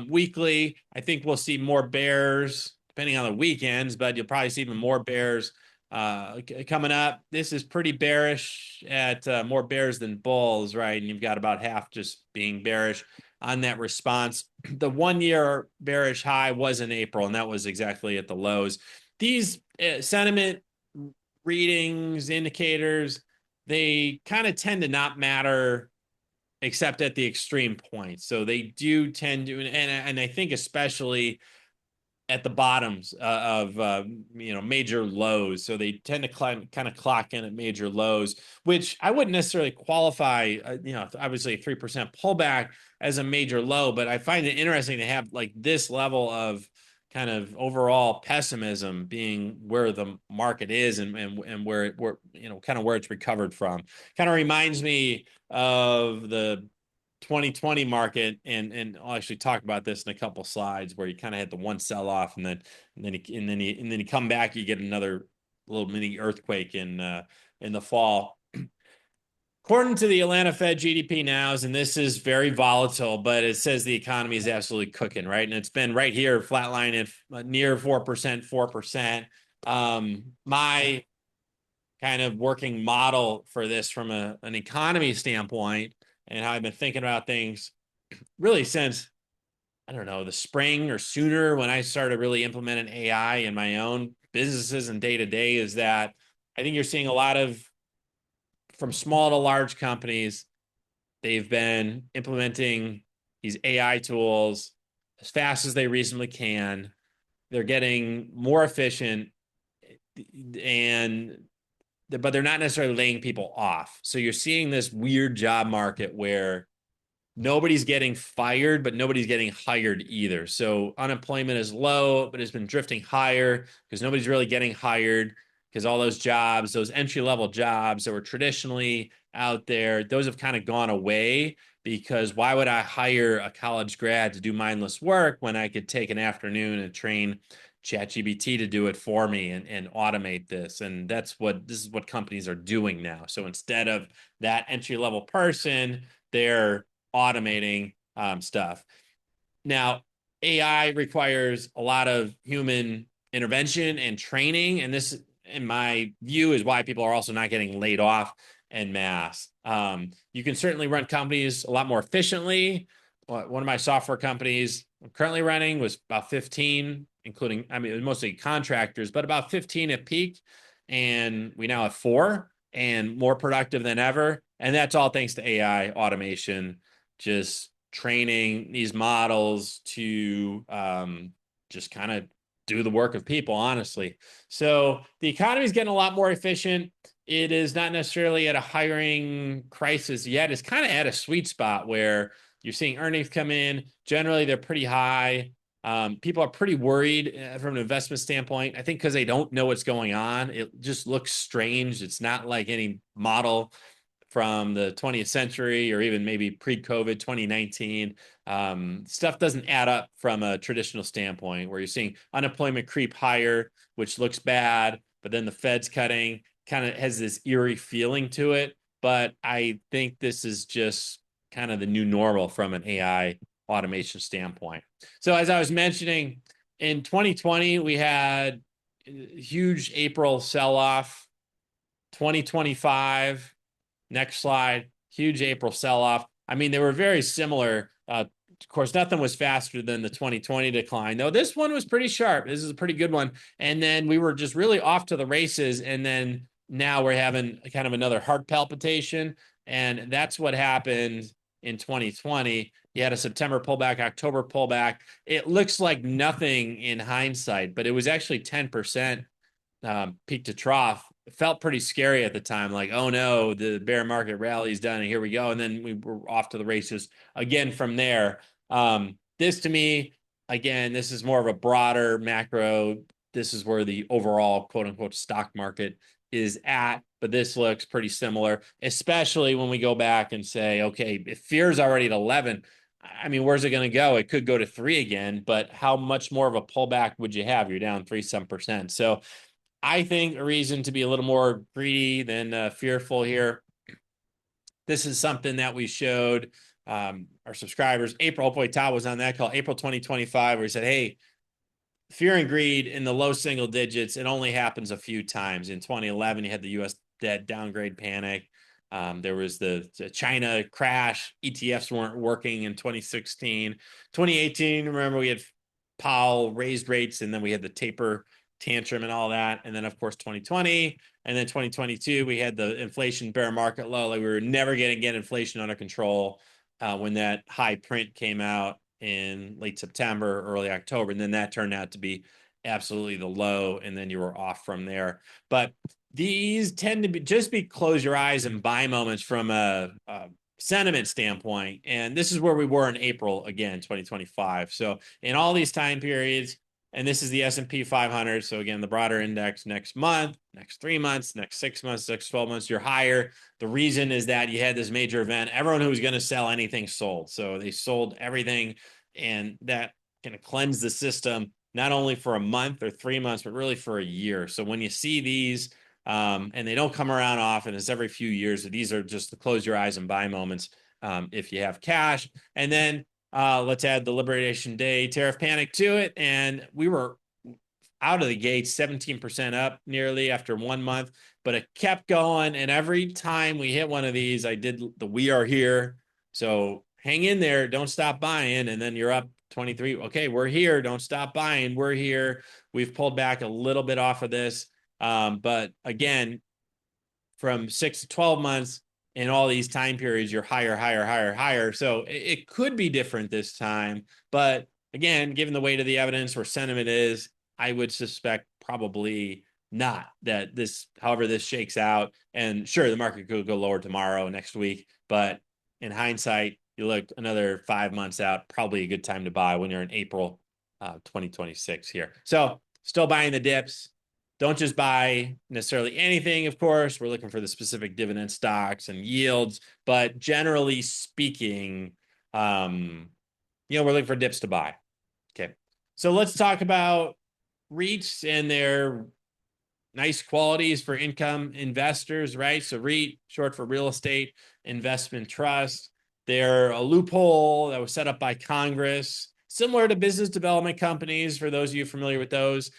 weekly, I think we'll see more bears, depending on the weekends, but you'll probably see even more bears coming up. This is pretty bearish at more bears than bulls, right? And you've got about half just being bearish on that response. The 1-year bearish high was in April, and that was exactly at the lows. These sentiment readings, indicators, they kind of tend to not matter except at the extreme points. So they do tend to, and I think especially at the bottoms of major lows, so they tend to kind of clock in at major lows, which I wouldn't necessarily qualify. Obviously a 3% pullback as a major low, but I find it interesting to have like this level of kind of overall pessimism being where the market is and where kind of where it's recovered from. Kind of reminds me of the 2020 market, and I'll actually talk about this in a couple slides where you kind of had the one sell off and then you come back, you get another little mini earthquake in the fall. According to the Atlanta Fed GDP Nows, and this is very volatile, but it says the economy is absolutely cooking, right? And it's been right here, flatline at near 4%, 4%. My kind of working model for this from an economy standpoint and how I've been thinking about things really since, I don't know, the spring or sooner when I started really implementing AI in my own businesses and day to day, is that I think you're seeing a lot of, from small to large companies, they've been implementing these AI tools as fast as they reasonably can. They're getting more efficient, but they're not necessarily laying people off. So you're seeing this weird job market where nobody's getting fired, but nobody's getting hired either. So unemployment is low, but it's been drifting higher because nobody's really getting hired, because all those jobs, those entry-level jobs that were traditionally out there, those have kind of gone away, because why would I hire a college grad to do mindless work when I could take an afternoon and train ChatGPT to do it for me and automate this? And this is what companies are doing now. So instead of that entry-level person, they're automating stuff. Now, AI requires a lot of human intervention and training, and this, in my view, is why people are also not getting laid off en masse. You can certainly run companies a lot more efficiently. One of my software companies I'm currently running was about 15, including, I mean, it was mostly contractors, but about 15 at peak. And we now have 4 and more productive than ever. And that's all thanks to AI automation, just training these models to just kind of do the work of people, honestly. So the economy is getting a lot more efficient. It is not necessarily at a hiring crisis yet. It's kind of at a sweet spot where you're seeing earnings come in. Generally, they're pretty high. People are pretty worried from an investment standpoint. I think because they don't know what's going on. It just looks strange. It's not like any model from the 20th century or even maybe pre-COVID 2019. Stuff doesn't add up from a traditional standpoint, where you're seeing unemployment creep higher, which looks bad, but then the Fed's cutting, kind of has this eerie feeling to it. But I think this is just kind of the new normal from an AI automation standpoint. So as I was mentioning, in 2020, we had a huge April sell-off. 2025, next slide, huge April sell-off. I mean, they were very similar. Of course, nothing was faster than the 2020 decline, though this one was pretty sharp. This is a pretty good one. And then we were just really off to the races. And then now we're having kind of another heart palpitation. And that's what happened in 2020. You had a September pullback, October pullback. It looks like nothing in hindsight, but it was actually 10% peak to trough. It felt pretty scary at the time, like, oh no, the bear market rally is done and here we go. And then we were off to the races again from there. This, to me, again, this is more of a broader macro. This is where the overall quote unquote stock market is at, but this looks pretty similar, especially when we go back and say, okay, if fear is already at 11, I mean, where's it going to go? It could go to 3 again, but how much more of a pullback would you have? You're down 3-some%. So I think a reason to be a little more greedy than fearful here. This is something that we showed our subscribers. April, hopefully Todd was on that call, April 2025, where he said, hey, fear and greed in the low single digits, it only happens a few times. In 2011, you had the U.S. debt downgrade panic. There was the China crash. ETFs weren't working in 2016. 2018, remember, we had Powell raised rates, and then we had the taper tantrum and all that. And then, of course, 2020. And then 2022, we had the inflation bear market low. Like, we were never going to get inflation under control when that high print came out in late September, early October, and then that turned out to be absolutely the low, and then you were off from there. But these tend to be close your eyes and buy moments from a sentiment standpoint. And this is where we were in April again, 2025. So in all these time periods, and this is the S&P 500. So again, the broader index next month, next 3 months, next 6 months, next 12 months, you're higher. The reason is that you had this major event. Everyone who was going to sell anything sold. So they sold everything, and that kind of cleansed the system, not only for a month or 3 months, but really for a year. So when you see these, and they don't come around often, it's every few years. These are just the close your eyes and buy moments if you have cash. And then let's add the Liberation Day tariff panic to it. And we were out of the gates 17% up nearly after 1 month, but it kept going. And every time we hit one of these, I did the "we are here." So hang in there, don't stop buying. And then you're up 23. Okay, we're here. Don't stop buying. We're here. We've pulled back a little bit off of this. But again, from 6 to 12 months in all these time periods, you're higher, higher, higher, higher. So it could be different this time. But again, given the weight of the evidence where sentiment is, I would suspect probably not that this, however this shakes out. And sure, the market could go lower tomorrow, next week. But in hindsight, you look another 5 months out, probably a good time to buy when you're in April 2026 here. So still buying the dips. Don't just buy necessarily anything, of course. We're looking for the specific dividend stocks and yields, but generally speaking, we're looking for dips to buy. Okay. So let's talk about REITs and their nice qualities for income investors, right? So REIT, short for real estate investment trust. They're a loophole that was set up by Congress, similar to business development companies, for those of you familiar with those.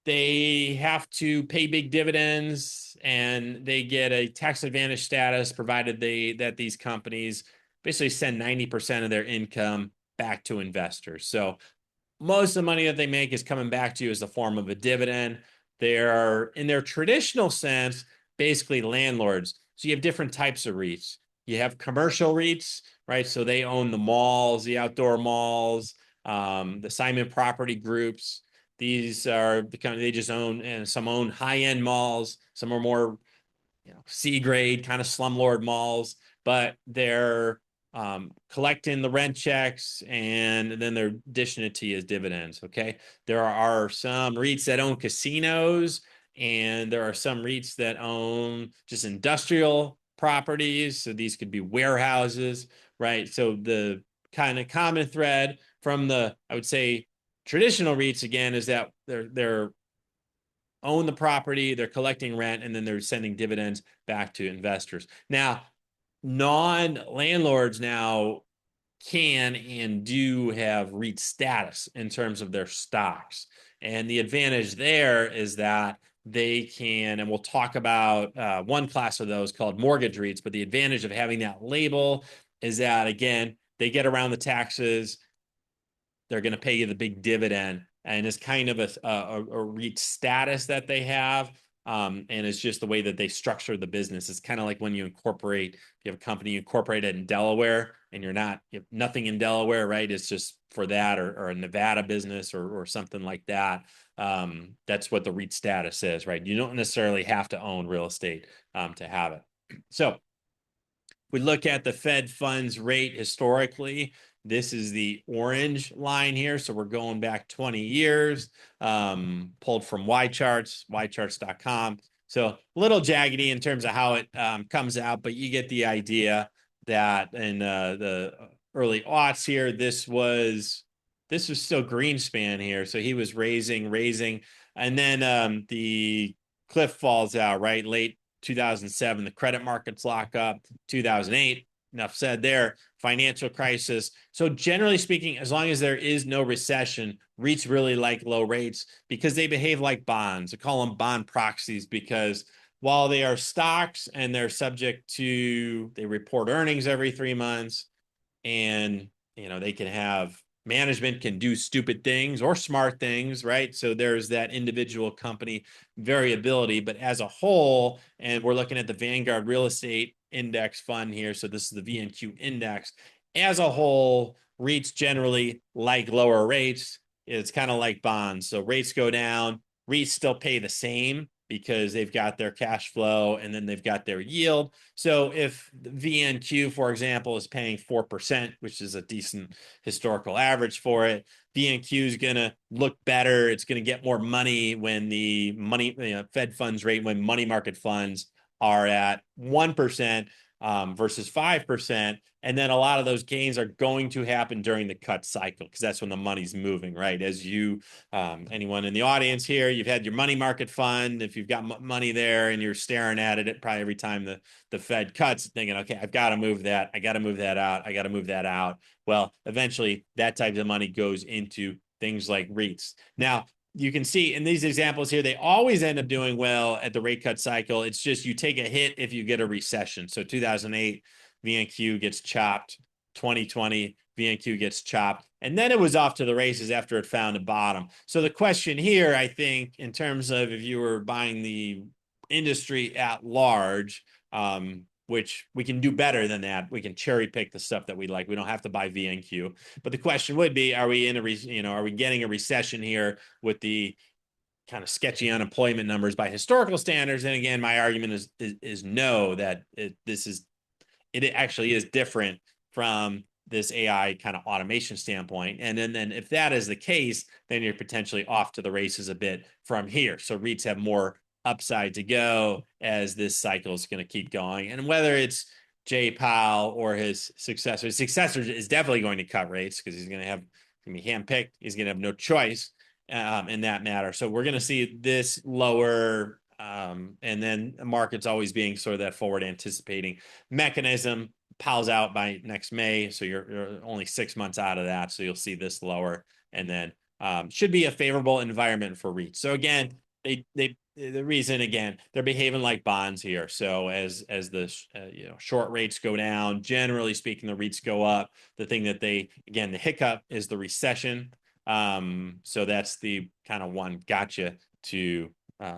They have to pay big dividends, and they get a tax advantage status provided that these companies basically send 90% of their income back to investors. So most of the money that they make is coming back to you as the form of a dividend. They're, in their traditional sense, basically landlords. So you have different types of REITs. You have commercial REITs, right? So they own the malls, the outdoor malls, the Simon Property Groups. These are the kind of, they just own, and some own high-end malls. Some are more, C grade kind of slumlord malls, but they're collecting the rent checks, and then they're dishing it to you as dividends. Okay. There are some REITs that own casinos, and there are some REITs that own just industrial properties. So these could be warehouses, right? So the kind of common thread from the, I would say, traditional REITs, again, is that they're own the property, they're collecting rent, and then they're sending dividends back to investors. Now, non-landlords now can and do have REIT status in terms of their stocks. And the advantage there is that they can, and we'll talk about one class of those called mortgage REITs, but the advantage of having that label is that, again, they get around the taxes. They're going to pay you the big dividend, and it's kind of a REIT status that they have. And it's just the way that they structure the business. It's kind of like when you incorporate, you have a company, you incorporate it in Delaware, and you have nothing in Delaware, right? It's just for that, or a Nevada business, or something like that. That's what the REIT status is, right? You don't necessarily have to own real estate to have it. So we look at the Fed funds rate historically. This is the orange line here. So we're going back 20 years, pulled from ycharts.com. So a little jaggedy in terms of how it comes out, but you get the idea that in the early aughts here, this was still Greenspan here. So he was raising, and then the cliff falls out, right? Late 2007, the credit markets lock up. 2008, enough said there, financial crisis. So generally speaking, as long as there is no recession, REITs really like low rates because they behave like bonds. I call them bond proxies because while they are stocks and they're subject to, they report earnings every 3 months, and they can have, management can do stupid things or smart things, right? So there's that individual company variability, but as a whole, and we're looking at the Vanguard Real Estate Index Fund here. So this is the VNQ index. As a whole, REITs generally like lower rates. It's kind of like bonds. So rates go down, REITs still pay the same because they've got their cash flow and then they've got their yield. So if VNQ, for example, is paying 4%, which is a decent historical average for it, VNQ is going to look better. It's going to get more money when the money, Fed funds rate, when money market funds are at 1% versus 5%. And then a lot of those gains are going to happen during the cut cycle because that's when the money's moving, right? As you, anyone in the audience here, you've had your money market fund. If you've got money there and you're staring at it probably every time the Fed cuts, thinking, okay, I've got to move that. I got to move that out. I got to move that out. Well, eventually that type of money goes into things like REITs. Now, you can see in these examples here, they always end up doing well at the rate cut cycle. It's just you take a hit if you get a recession. So 2008, VNQ gets chopped. 2020, VNQ gets chopped. And then it was off to the races after it found a bottom. So the question here, I think, in terms of if you were buying the industry at large, which we can do better than that. We can cherry pick the stuff that we like. We don't have to buy VNQ. But the question would be, are we in a, are we getting a recession here with the kind of sketchy unemployment numbers by historical standards? And again, my argument is no, that it actually is different from this AI kind of automation standpoint. And then if that is the case, then you're potentially off to the races a bit from here. So REITs have more upside to go as this cycle is going to keep going. And whether it's Jay Powell or his successor is definitely going to cut rates because he's going to be handpicked. He's going to have no choice in that matter. So we're going to see this lower, and then the market's always being sort of that forward anticipating mechanism. Powell's out by next May, so you're only 6 months out of that. So you'll see this lower, and then should be a favorable environment for REITs. So again, the reason, again, they're behaving like bonds here. So as the short rates go down, generally speaking, the REITs go up. The thing that the hiccup is the recession. So that's the kind of one gotcha to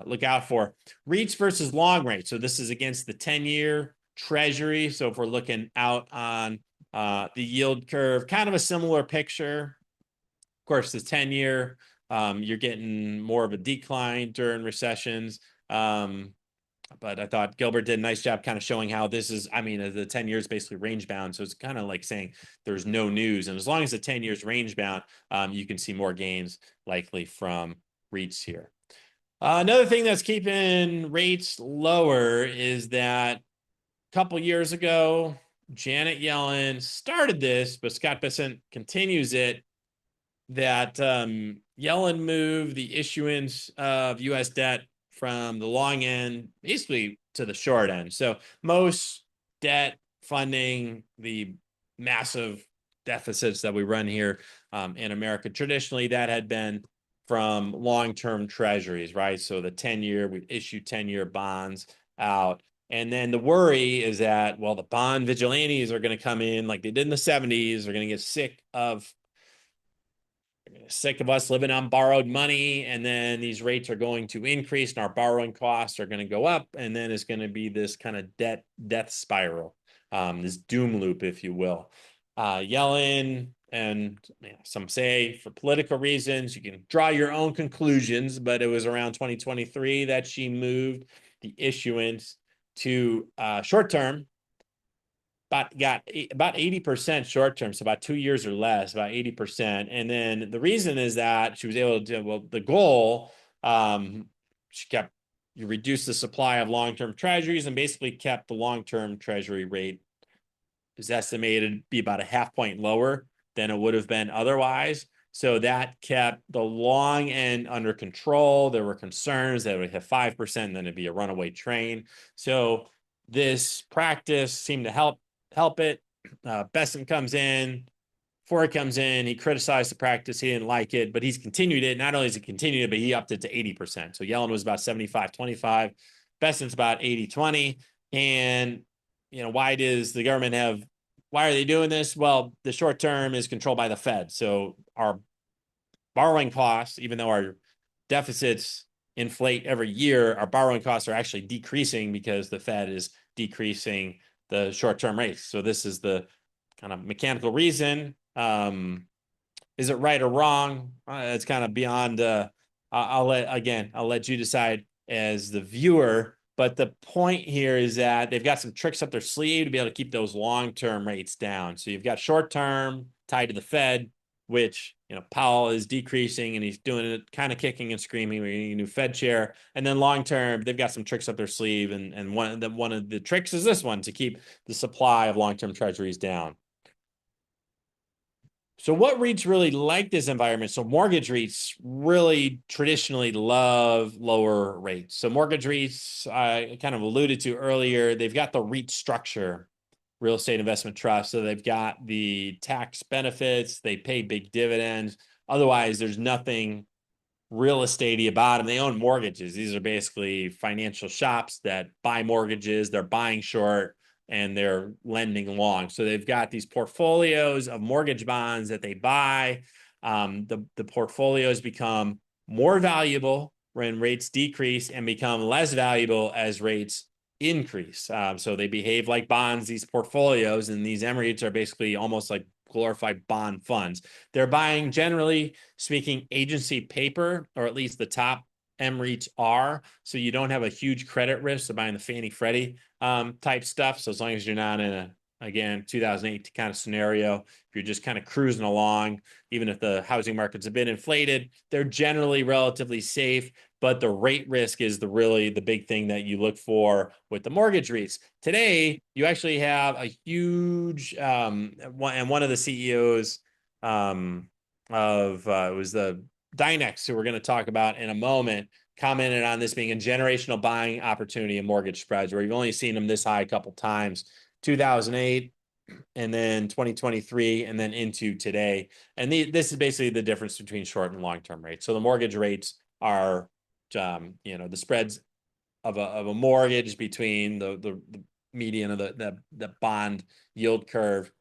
look out for. REITs versus long rates. So this is against the 10-year Treasury. So if we're looking out on the yield curve, kind of a similar picture. Of course, the 10-year, you're getting more of a decline during recessions. But I thought Gilbert did a nice job kind of showing how this is, the 10 years basically range bound. So it's kind of like saying there's no news. And as long as the 10 years range bound, you can see more gains likely from REITs here. Another thing that's keeping rates lower is that a couple years ago, Janet Yellen started this, but Scott Bessent continues it, that Yellen moved the issuance of U.S. debt from the long end basically to the short end. So most debt funding, the massive deficits that we run here in America, traditionally that had been from long-term treasuries, right? So the 10-year, we've issued 10-year bonds out. And then the worry is that, well, the bond vigilantes are going to come in like they did in the 70s. They're going to get sick of us living on borrowed money, and then these rates are going to increase and our borrowing costs are going to go up, and then it's going to be this kind of death spiral, this doom loop, if you will. Yellen, and some say for political reasons, you can draw your own conclusions, but it was around 2023 that she moved the issuance to short term. Got about 80% short term, so about 2 years or less, about 80%. And then the reason is that she was able to do, well, the goal, you reduce the supply of long-term treasuries and basically kept the long-term treasury rate is estimated to be about a half point lower than it would have been otherwise. So that kept the long end under control. There were concerns that it would have 5%, and then it'd be a runaway train. So this practice seemed to help it. Bessent comes in, Ford comes in, he criticized the practice, he didn't like it, but he's continued it. Not only has he continued it, but he upped it to 80%. So Yellen was about 75-25, Bessent's about 80-20. And why does the government why are they doing this? Well, the short term is controlled by the Fed. So our borrowing costs, even though our deficits inflate every year, our borrowing costs are actually decreasing because the Fed is decreasing the short-term rates. So this is the kind of mechanical reason. Is it right or wrong? It's kind of beyond. I'll let you decide as the viewer. But the point here is that they've got some tricks up their sleeve to be able to keep those long-term rates down. So you've got short-term tied to the Fed, which, Powell is decreasing and he's doing it kind of kicking and screaming. We need a new Fed chair. And then long-term, they've got some tricks up their sleeve. And one of the tricks is this one, to keep the supply of long-term treasuries down. So what REITs really like this environment? So mortgage REITs really traditionally love lower rates. So mortgage REITs, I kind of alluded to earlier, they've got the REIT structure, real estate investment trust. So they've got the tax benefits, they pay big dividends. Otherwise, there's nothing real estatey about them. They own mortgages. These are basically financial shops that buy mortgages. They're buying short and they're lending long. So they've got these portfolios of mortgage bonds that they buy. The portfolios become more valuable when rates decrease and become less valuable as rates increase. So they behave like bonds, these portfolios, and these MREITs are basically almost like glorified bond funds. They're buying, generally speaking, agency paper, or at least the top MREITs are. So you don't have a huge credit risk of buying the Fannie Freddie type stuff. So as long as you're not in a, again, 2008 kind of scenario, if you're just kind of cruising along, even if the housing market's a bit inflated, they're generally relatively safe. But the rate risk is really the big thing that you look for with the mortgage REITs. Today, you actually have a huge, and one of the CEOs of it was the Dynex, who we're going to talk about in a moment, commented on this being a generational buying opportunity in mortgage spreads, where you've only seen them this high a couple times, 2008, and then 2023, and then into today. And this is basically the difference between short and long-term rates. So the mortgage rates are, the spreads of a mortgage between the median of the bond yield curve,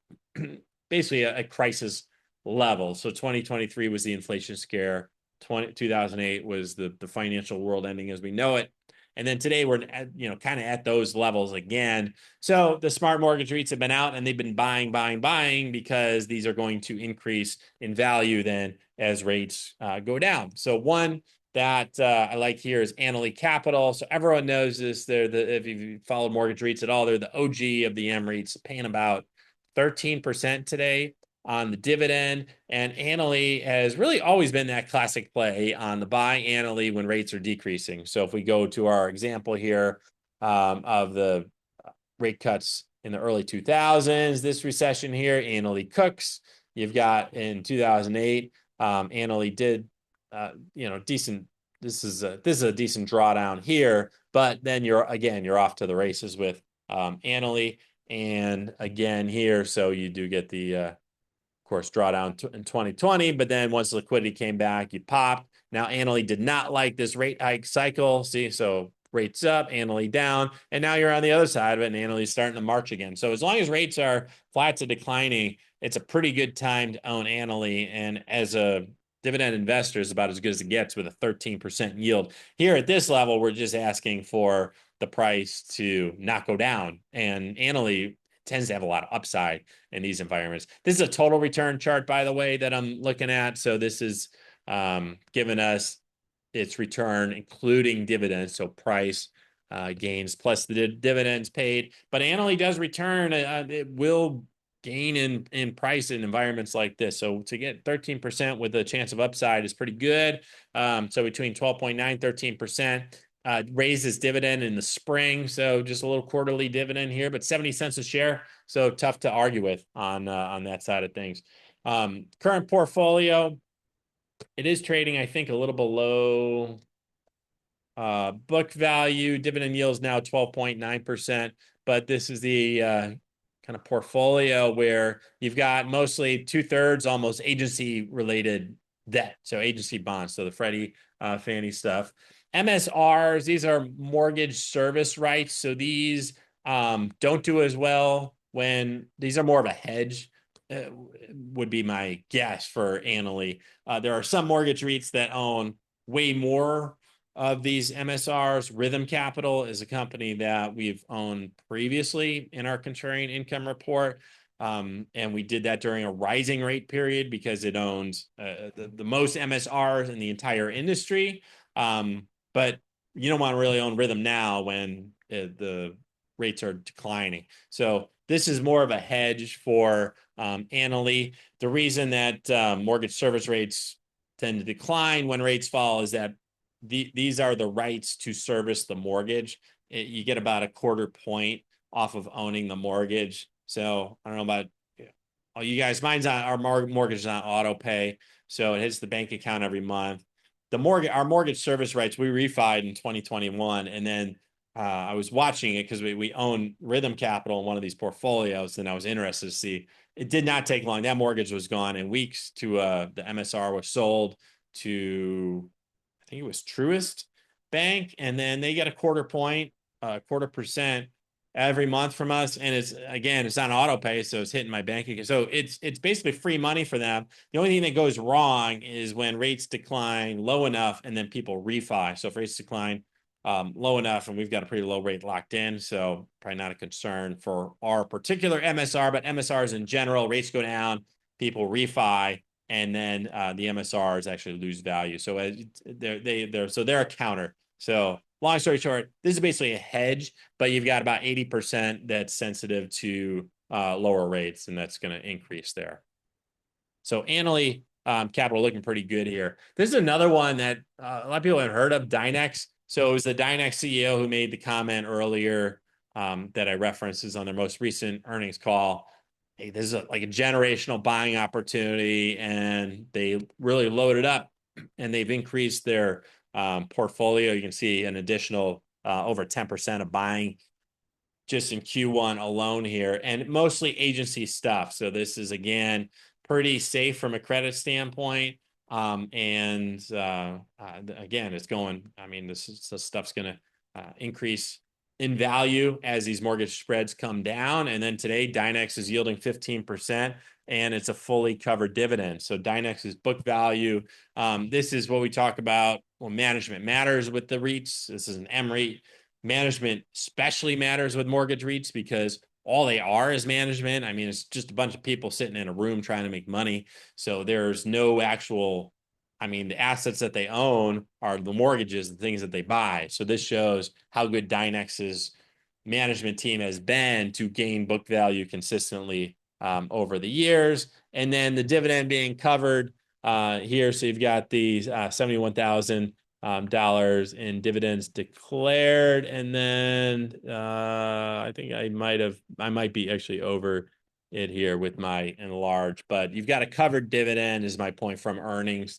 basically a crisis level. So 2023 was the inflation scare. 2008 was the financial world ending as we know it. And then today we're kind of at those levels again. So the smart mortgage REITs have been out and they've been buying because these are going to increase in value then as rates go down. So one that I like here is AAII Capital. So everyone knows this. If you've followed mortgage REITs at all, they're the OG of the MREITs, paying about 13% today on the dividend. And AAII has really always been that classic play on the buy AAII when rates are decreasing. So if we go to our example here of the rate cuts in the early 2000s, this recession here, AAII cooks. You've got in 2008, AAII did decent. This is a decent drawdown here, but then you're off to the races with AAII, and again here, so you do get the of course drawdown in 2020, but then once liquidity came back, you popped. Now AAII did not like this rate hike cycle. See, so rates up, AAII down, and now you're on the other side of it, and AAII is starting to march again. So as long as rates are flat to declining, it's a pretty good time to own AAII, and as a dividend investor is about as good as it gets with a 13% yield. Here at this level, we're just asking for the price to not go down. And AAII tends to have a lot of upside in these environments. This is a total return chart, by the way, that I'm looking at. So this is giving us its return, including dividends, so price gains plus the dividends paid. But AAII does return. It will gain in price in environments like this. So to get 13% with a chance of upside is pretty good. So between 12.9, 13%. Raises dividend in the spring, so just a little quarterly dividend here, but 70 cents a share, so tough to argue with on that side of things. Current portfolio, it is trading, I think, a little below book value. Dividend yield is now 12.9%, but this is the kind of portfolio where you've got mostly 2/3 almost agency related debt, so agency bonds, so the Freddie, Fannie stuff. MSRs, these are mortgage service rights. So these don't do as well when these are more of a hedge, would be my guess for AAII. There are some mortgage REITs that own way more of these MSRs. Rhythm Capital is a company that we've owned previously in our contrarian income report. And we did that during a rising rate period because it owns the most MSRs in the entire industry. But you don't want to really own Rhythm now when the rates are declining. So this is more of a hedge for Annaly. The reason that mortgage service rates tend to decline when rates fall is that these are the rights to service the mortgage. You get about a quarter point off of owning the mortgage. So I don't know about all you guys. Mine's on our mortgage is on auto pay, so it hits the bank account every month. Our mortgage service rights, we refied in 2021, and then I was watching it because we own Rhythm Capital in one of these portfolios, and I was interested to see. It did not take long. That mortgage was gone in weeks. To the MSR was sold to, I think it was Truist Bank, and then they get a quarter percent every month from us, and it's on auto pay, so it's hitting my bank account. So it's basically free money for them. The only thing that goes wrong is when rates decline low enough and then people refi. So if rates decline low enough, and we've got a pretty low rate locked in, so probably not a concern for our particular MSR, but MSRs in general, rates go down, people refi, and then the MSRs actually lose value. So they're a counter. So long story short, this is basically a hedge, but you've got about 80% that's sensitive to lower rates, and that's going to increase there. So Annaly Capital looking pretty good here. This is another one that a lot of people have heard of, Dynex. So it was the Dynex CEO who made the comment earlier that I referenced is on their most recent earnings call. Hey, this is like a generational buying opportunity, and they really loaded up, and they've increased their portfolio. You can see an additional over 10% of buying just in Q1 alone here, and mostly agency stuff. So this is, again, pretty safe from a credit standpoint. Again, it's going, I mean, this stuff's going to increase in value as these mortgage spreads come down. And then today, Dynex is yielding 15%, and it's a fully covered dividend. So Dynex's book value, this is what we talk about. Well, management matters with the REITs. This is an MREIT. Management especially matters with mortgage REITs because all they are is management. I mean, it's just a bunch of people sitting in a room trying to make money. So there's no actual, I mean, the assets that they own are the mortgages, the things that they buy. So this shows how good Dynex's management team has been to gain book value consistently over the years. And then the dividend being covered here. So you've got these $71,000 in dividends declared, and then I think I might be actually over it here with my enlarge, but you've got a covered dividend is my point from earnings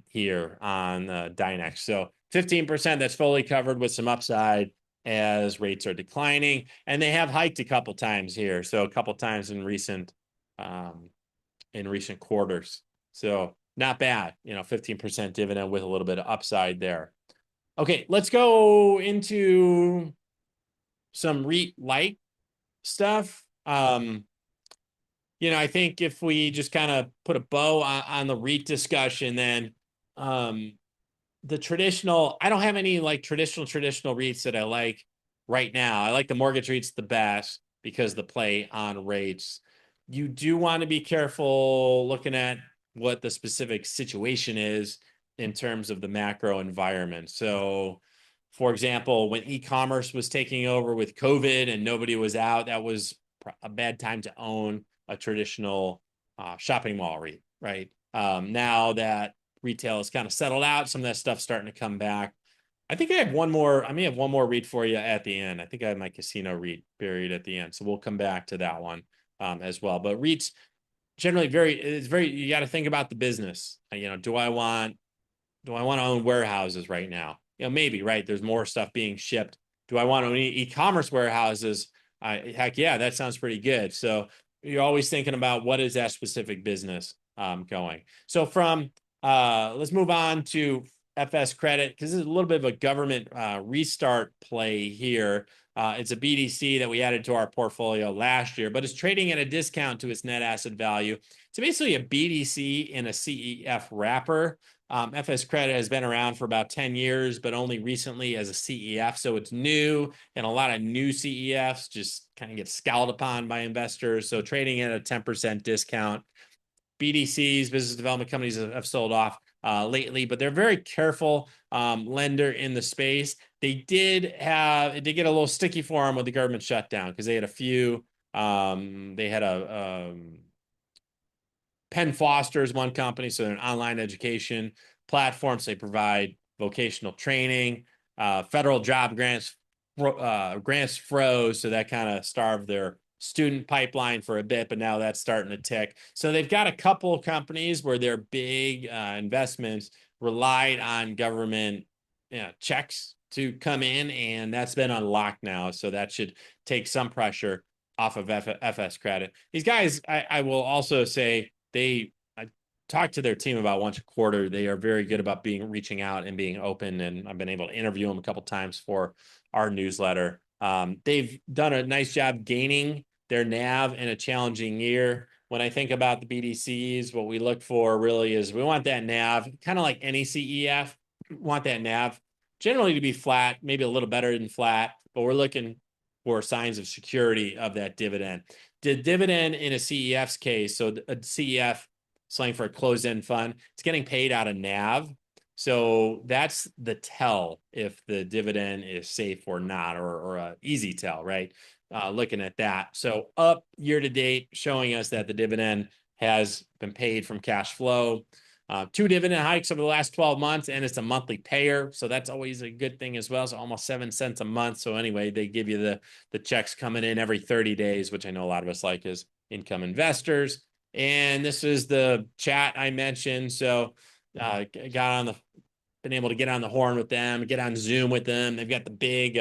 here on Dynex. So 15% that's fully covered with some upside as rates are declining, and they have hiked a couple times here, so a couple times in recent quarters. So not bad, 15% dividend with a little bit of upside there. Okay, let's go into some REIT-like stuff. I think if we just kind of put a bow on the REIT discussion, then the traditional, I don't have any like traditional REITs that I like right now. I like the mortgage REITs the best because the play on rates. You do want to be careful looking at what the specific situation is in terms of the macro environment. So, for example, when e-commerce was taking over with COVID and nobody was out, that was a bad time to own a traditional shopping mall REIT, right? Now that retail is kind of settled out, some of that stuff's starting to come back. I think I have one more. I may have one more REIT for you at the end. I think I have my casino REIT buried at the end, so we'll come back to that one as well. But REITs generally you got to think about the business. Do I want to own warehouses right now? Maybe, right? There's more stuff being shipped. Do I want to own e-commerce warehouses? Heck yeah, that sounds pretty good. So you're always thinking about what is that specific business going. So let's move on to FS Credit, because this is a little bit of a government restart play here. It's a BDC that we added to our portfolio last year, but it's trading at a discount to its net asset value. It's basically a BDC in a CEF wrapper. FS Credit has been around for about 10 years, but only recently as a CEF. So it's new, and a lot of new CEFs just kind of get scowled upon by investors. So trading at a 10% discount. BDCs, business development companies, have sold off lately, but they're a very careful lender in the space. It did get a little sticky for them with the government shutdown because they had a few. They had a Penn Foster's one company, so they're an online education platform. So they provide vocational training, federal job grants. Grants froze, so that kind of starved their student pipeline for a bit, but now that's starting to tick. So they've got a couple of companies where their big investments relied on government checks to come in, and that's been unlocked now. So that should take some pressure off of FS Credit. These guys, I will also say, I talk to their team about once a quarter. They are very good about reaching out and being open, and I've been able to interview them a couple times for our newsletter. They've done a nice job gaining their NAV in a challenging year. When I think about the BDCs, what we look for really is we want that NAV, kind of like any CEF, want that NAV generally to be flat, maybe a little better than flat, but we're looking for signs of security of that dividend. The dividend in a CEF's case, so a CEF, slang for a closed-end fund, it's getting paid out of NAV. So that's the tell if the dividend is safe or not, or an easy tell, right? Looking at that. So up year to date, showing us that the dividend has been paid from cash flow. 2 dividend hikes over the last 12 months, and it's a monthly payer. So that's always a good thing as well. So almost 7 cents a month. So anyway, they give you the checks coming in every 30 days, which I know a lot of us like as income investors. And this is the chat I mentioned. So been able to get on the horn with them, get on Zoom with them. They've got the big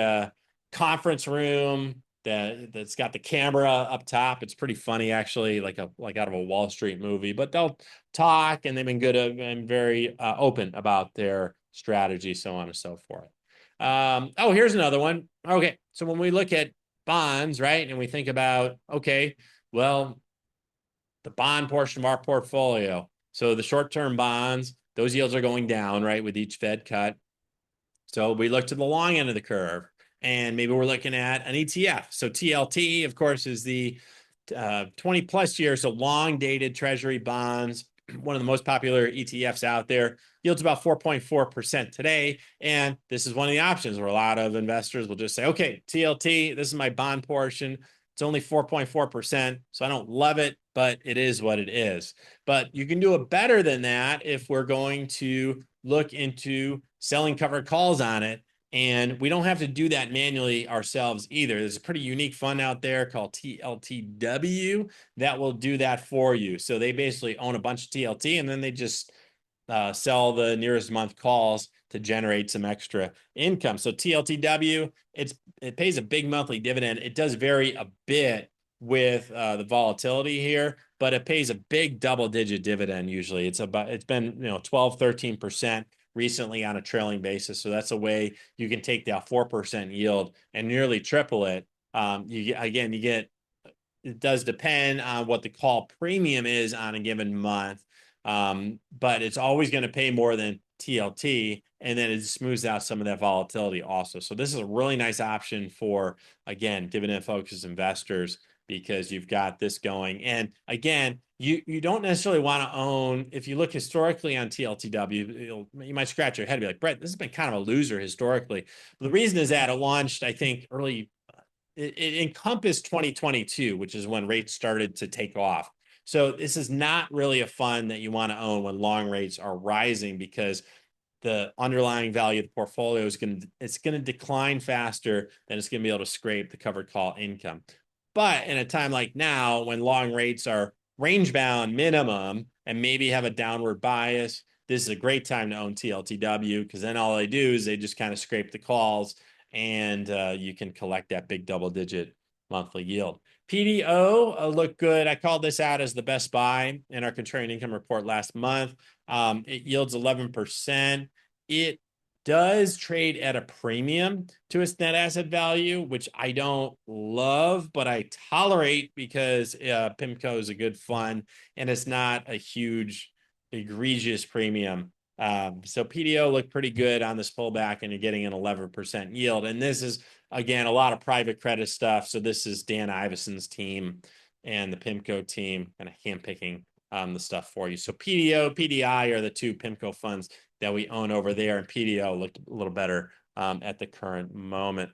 conference room that's got the camera up top. It's pretty funny, actually, like out of a Wall Street movie. But they'll talk, and they've been good and very open about their strategy, so on and so forth. Here's another one. Okay, so when we look at bonds, right, and we think about, okay, well, the bond portion of our portfolio. So the short-term bonds, those yields are going down, right, with each Fed cut. So we look to the long end of the curve, and maybe we're looking at an ETF. So TLT, of course, is the 20 plus years, so long dated treasury bonds, one of the most popular ETFs out there, yields about 4.4% today. And this is one of the options where a lot of investors will just say, okay, TLT, this is my bond portion. It's only 4.4%, so I don't love it, but it is what it is. But you can do it better than that if we're going to look into selling covered calls on it. And we don't have to do that manually ourselves either. There's a pretty unique fund out there called TLTW that will do that for you. So they basically own a bunch of TLT, and then they just sell the nearest month calls to generate some extra income. So TLTW, it pays a big monthly dividend. It does vary a bit with the volatility here, but it pays a big double-digit dividend usually. It's been 12, 13% recently on a trailing basis. So that's a way you can take that 4% yield and nearly triple it. It does depend on what the call premium is on a given month. But it's always going to pay more than TLT, and then it smooths out some of that volatility also. So this is a really nice option for, again, dividend-focused investors, because you've got this going. And again, you don't necessarily want to own, if you look historically on TLTW, you might scratch your head and be like, Brett, this has been kind of a loser historically. But the reason is that it launched, I think, it encompassed 2022, which is when rates started to take off. So this is not really a fund that you want to own when long rates are rising, because the underlying value of the portfolio is going to decline faster than it's going to be able to scrape the covered call income. But in a time like now, when long rates are range bound minimum and maybe have a downward bias, this is a great time to own TLTW, because then all they do is they just kind of scrape the calls, and you can collect that big double-digit monthly yield. PDO looked good. I called this out as the best buy in our contrarian income report last month. It yields 11%. It does trade at a premium to its net asset value, which I don't love, but I tolerate because PIMCO is a good fund and it's not a huge, egregious premium. So PDO looked pretty good on this pullback, and you're getting an 11% yield. And this is, again, a lot of private credit stuff. So this is Dan Iveson's team and the PIMCO team kind of handpicking the stuff for you. So PDO, PDI are the two PIMCO funds that we own over there, and PDO looked a little better at the current moment.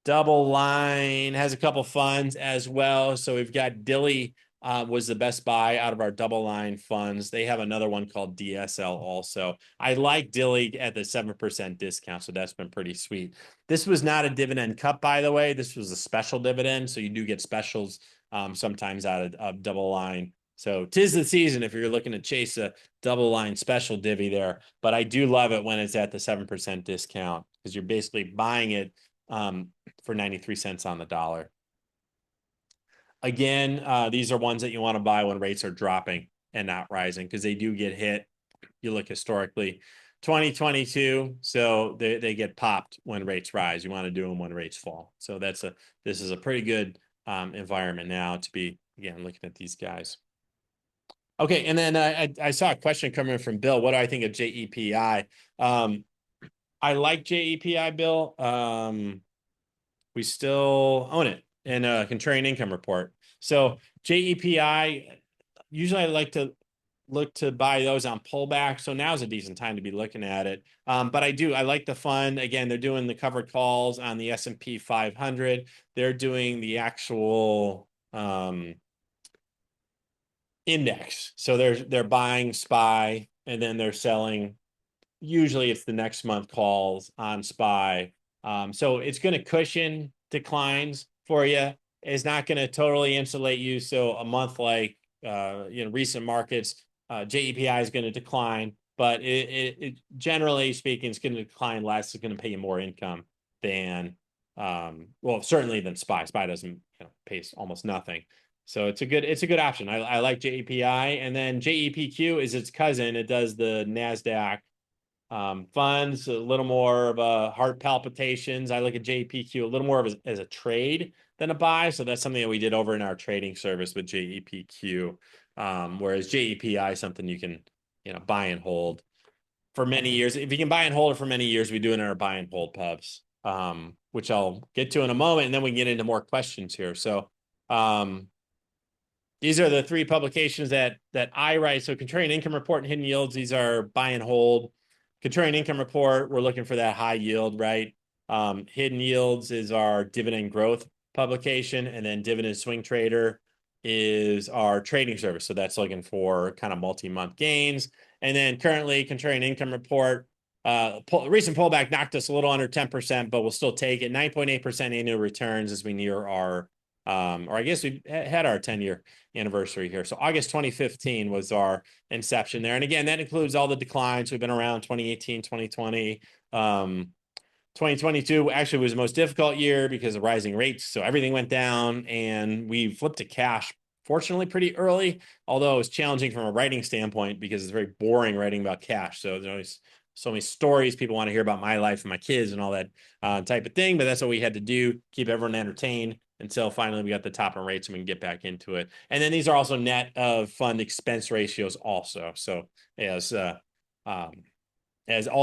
Double Line has a couple funds as well. So we've got Dilly was the best buy out of our Double Line funds. They have another one called DSL also. I like Dilly at the 7% discount, so that's been pretty sweet. This was not a dividend cut, by the way. This was a special dividend, so you do get specials sometimes out of Double Line. So 'tis the season if you're looking to chase a Double Line special divvy there. But I do love it when it's at the 7% discount, because you're basically buying it for 93 cents on the dollar. Again, these are ones that you want to buy when rates are dropping and not rising, because they do get hit. You look historically, 2022, so they get popped when rates rise. You want to do them when rates fall. So this is a pretty good environment now to be, again, looking at these guys. Okay, and then I saw a question coming from Bill. What do I think of JEPI? I like JEPI, Bill. We still own it in a contrarian income report. So JEPI, usually I like to look to buy those on pullback. So now's a decent time to be looking at it. But I like the fund. Again, they're doing the covered calls on the S&P 500. They're doing the actual index. So they're buying SPY, and then they're selling. Usually it's the next month calls on SPY. So it's going to cushion declines for you. It's not going to totally insulate you. So a month like recent markets, JEPI is going to decline, but it generally speaking, it's going to decline less. It's going to pay you more income than certainly than SPY. SPY doesn't pay almost nothing. So it's a good option. I like JEPI, and then JEPQ is its cousin. It does the NASDAQ funds, a little more of a heart palpitations. I look at JEPQ a little more of as a trade than a buy. So that's something that we did over in our trading service with JEPQ. Whereas JEPI is something you can, buy and hold for many years. If you can buy and hold it for many years, we do it in our buy and hold pubs, which I'll get to in a moment. And then we can get into more questions here. So, these are the three publications that I write. So Contrarian Income Report and Hidden Yields, these are buy and hold. Contrarian Income Report, we're looking for that high yield, right? Hidden Yields is our dividend growth publication, and then Dividend Swing Trader is our trading service. So that's looking for kind of multi-month gains. And then currently Contrarian Income Report, recent pullback knocked us a little under 10%, but we'll still take it. 9.8% annual returns as we near our or I guess we had our 10-year anniversary here. So August 2015 was our inception there. And again, that includes all the declines. We've been around 2018, 2020. 2022 actually was the most difficult year because of rising rates. So everything went down, and we flipped to cash, fortunately, pretty early, although it was challenging from a writing standpoint because it's very boring writing about cash. So there's always so many stories. People want to hear about my life and my kids and all that type of thing. But that's what we had to do, keep everyone entertained, until finally we got the top in rates and we can get back into it. And then these are also net of fund expense ratios also. So as all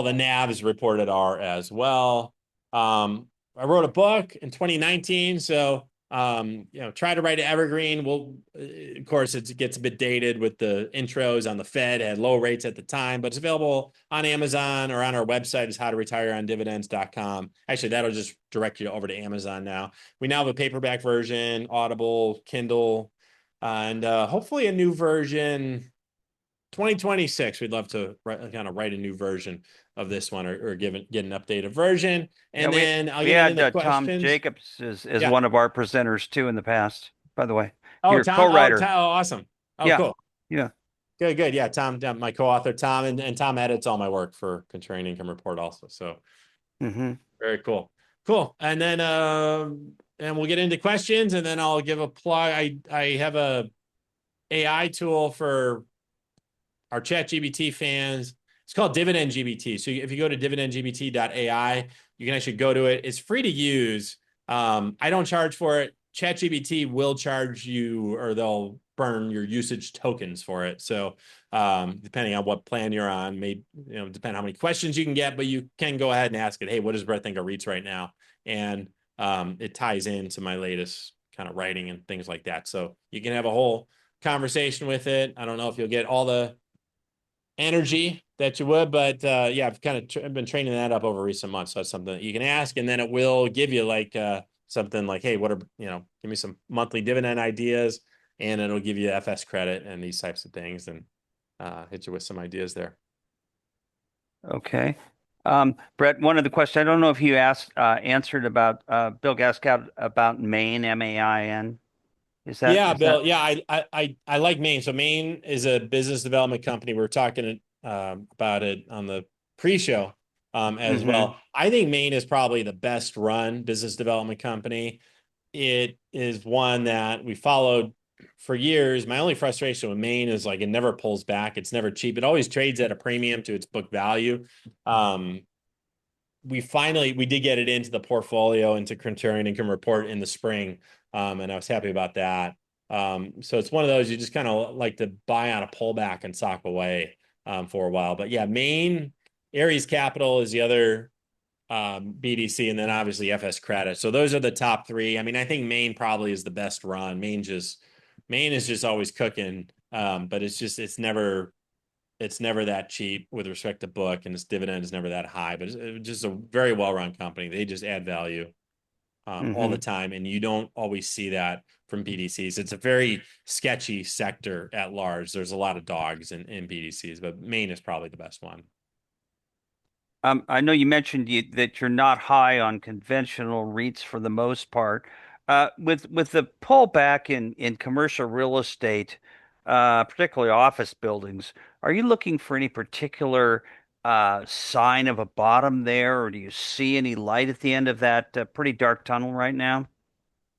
the NAVs reported are as well. I wrote a book in 2019. So, try to write an evergreen. Of course, it gets a bit dated with the intros on the Fed. It had low rates at the time, but it's available on Amazon or on our website is howtoretireondividends.com. Actually, that'll just direct you over to Amazon now. We now have a paperback version, Audible, Kindle, and hopefully a new version 2026. We'd love to write a new version of this one, or get an updated version. And then I'll get into Tom questions. Jacobs is one of our presenters too in the past, by the way. Oh, Your Tom, co-writer. awesome. Oh, yeah. Cool. Yeah. Good. Yeah, Tom, my co-author, Tom, and Tom edits all my work for Contrarian Income Report also. So very cool. And then and we'll get into questions, and then I'll give a plug. I have a AI tool for our ChatGPT fans It's called Dividend GBT. So if you go to dividendgbt.ai, you can actually go to it. It's free to use. I don't charge for it. ChatGPT will charge you, or they'll burn your usage tokens for it. So depending on what plan you're on, may depend how many questions you can get, but you can go ahead and ask it, hey, what does Brett think of REITs right now? And it ties into my latest kind of writing and things like that. So you can have a whole conversation with it. I don't know if you'll get all the energy that you would, but yeah, I've kind of been training that up over recent months. So that's something that you can ask, and then it will give you like something like, hey, what are, give me some monthly dividend ideas, and it'll give you FS credit and these types of things, and hit you with some ideas there. Okay. Brett, one of the questions, I don't know if you answered about Bill Gascow about Maine, MAIN. Yeah, Is that Bill. Yeah, I like Maine. So Maine is a business development company. We are talking about it on the pre-show as hmm well. I think Maine is probably the best run business development company. It is one that we followed for years. My only frustration with Maine is like it never pulls back. It's never cheap. It always trades at a premium to its book value. Um, we did get it into the portfolio into Contrarian Income Report in the spring, and I was happy about that. So it's one of those you just kind of like to buy on a pullback and sock away for a while. But yeah, Maine Ares Capital is the other BDC, and then obviously FS Credit. So those are the top three. I mean, I think Maine probably is the best run. Maine is just always cooking, but it's never that cheap with respect to book, and its dividend is never that high. But it's just a very well-run company. They just add value all the hmm time, and you don't always see that from BDCs. It's a very sketchy sector at large. There's a lot of dogs in BDCs, but Maine is probably the best one. I know you mentioned that you're not high on conventional REITs for the most part. With the pullback in commercial real estate, particularly office buildings, are you looking for any particular sign of a bottom there, or do you see any light at the end of that pretty dark tunnel right now?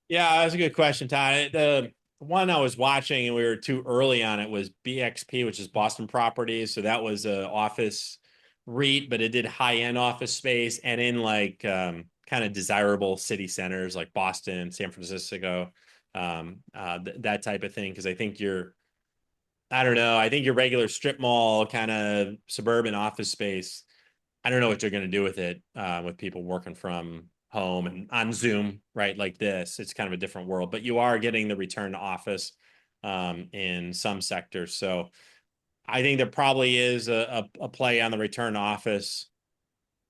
Yeah, that's a good question, Todd. The one I was watching and we were too early on it was BXP, which is Boston Properties. So that was a office REIT, but it did high-end office space and in like kind of desirable city centers like Boston, San Francisco, that type of thing. Because I don't know, I think your regular strip mall kind of suburban office space, I don't know what you're going to do with it, with people working from home and on Zoom, right? Like this, it's kind of a different world, but you are getting the return to office in some sectors. So I think there probably is a play on the return to office.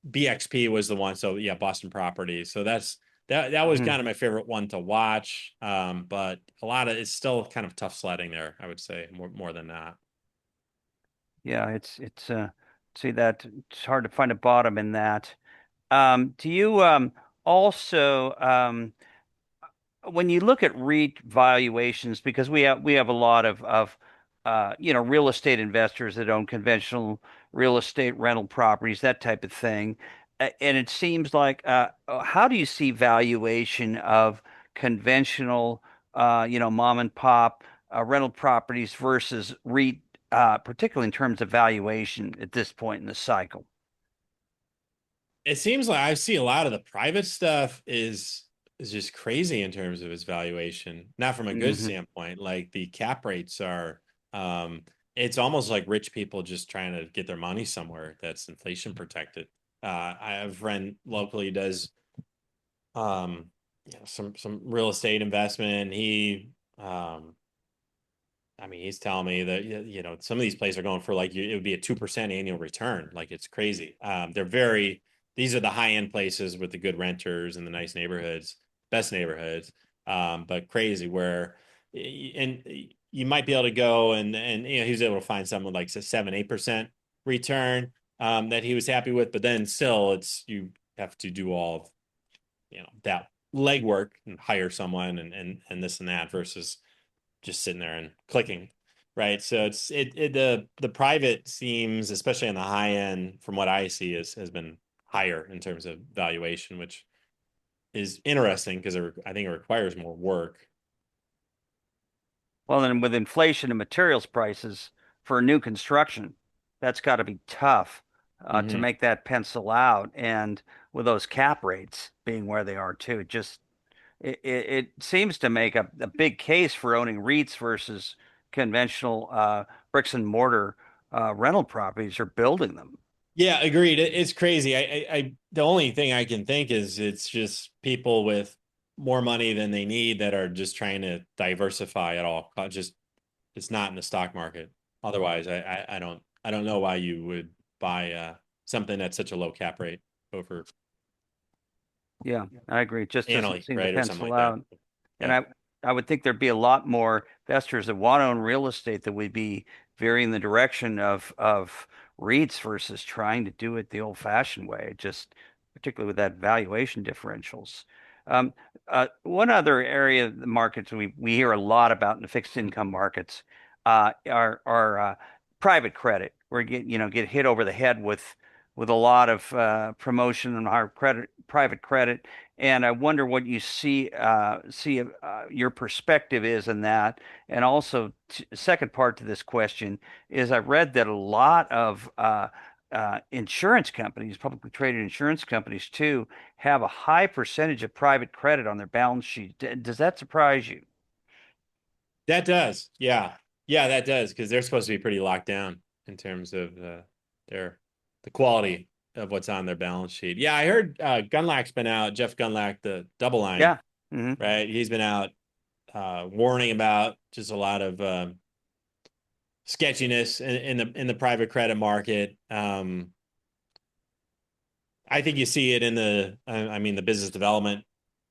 BXP was the one. So yeah, Boston Properties. So that was Mhm. kind of my favorite one to watch. But a lot of it's still kind of tough sledding there, I would say more than that. Yeah, it's see that it's hard to find a bottom in that. Do you also when you look at REIT valuations, because we have a lot of real estate investors that own conventional real estate rental properties, that type of thing, and it seems like how do you see valuation of conventional mom and pop rental properties versus REIT, particularly in terms of valuation at this point in the cycle? It seems like I see a lot of the private stuff is just crazy in terms of its valuation. Not from a good hmm standpoint. Like the cap rates are, it's almost like rich people just trying to get their money somewhere that's inflation protected. I have a friend locally does some real estate investment. Um I mean, he's telling me that some of these places are going for like it would be a 2% annual return. Like it's crazy. These are the high end places with the good renters and the nice neighborhoods, best neighborhoods. But crazy where, and you might be able to go and he was able to find someone like a 7-8% return that he was happy with. But then still, you have to do all of that legwork and hire someone and this and that versus just sitting there and clicking, right? So the private seems, especially on the high end, from what I see, has been higher in terms of valuation, which is interesting because I think it requires more work. Well, then with inflation and materials prices for new construction. that's got to be tough to Hmm. make that pencil out. And with those cap rates being where they are too, it seems to make a big case for owning REITs versus conventional bricks and mortar rental properties or building them. Yeah, agreed. It's crazy. The only thing I can think is it's just people with more money than they need that are just trying to diversify at all. Just it's not in the stock market. Otherwise, I don't know why you would buy something at such a low cap rate over Yeah, I agree. It just doesn't annually, seem to right, or something pencil like that. out. And Yeah. I would think there'd be a lot more investors that want to own real estate that would be veering the direction of REITs versus trying to do it the old-fashioned way, just particularly with that valuation differentials. Um, one other area of the markets we hear a lot about in the fixed income markets are private credit, where you get hit over the head with a lot of promotion on our private credit. And I wonder what you see your perspective is in that. And also, second part to this question is I've read that a lot of insurance companies, publicly traded insurance companies too, have a high percentage of private credit on their balance sheet. Does that surprise you? That does. Yeah. Yeah, that does because they're supposed to be pretty locked down in terms of their the quality of what's on their balance sheet. Yeah, I heard Gunlack's been out, Jeff Gunlack, the double line, Yeah. Hmm. right? He's been out warning about just a lot of sketchiness in the private credit market. I think you see it in I mean, the business development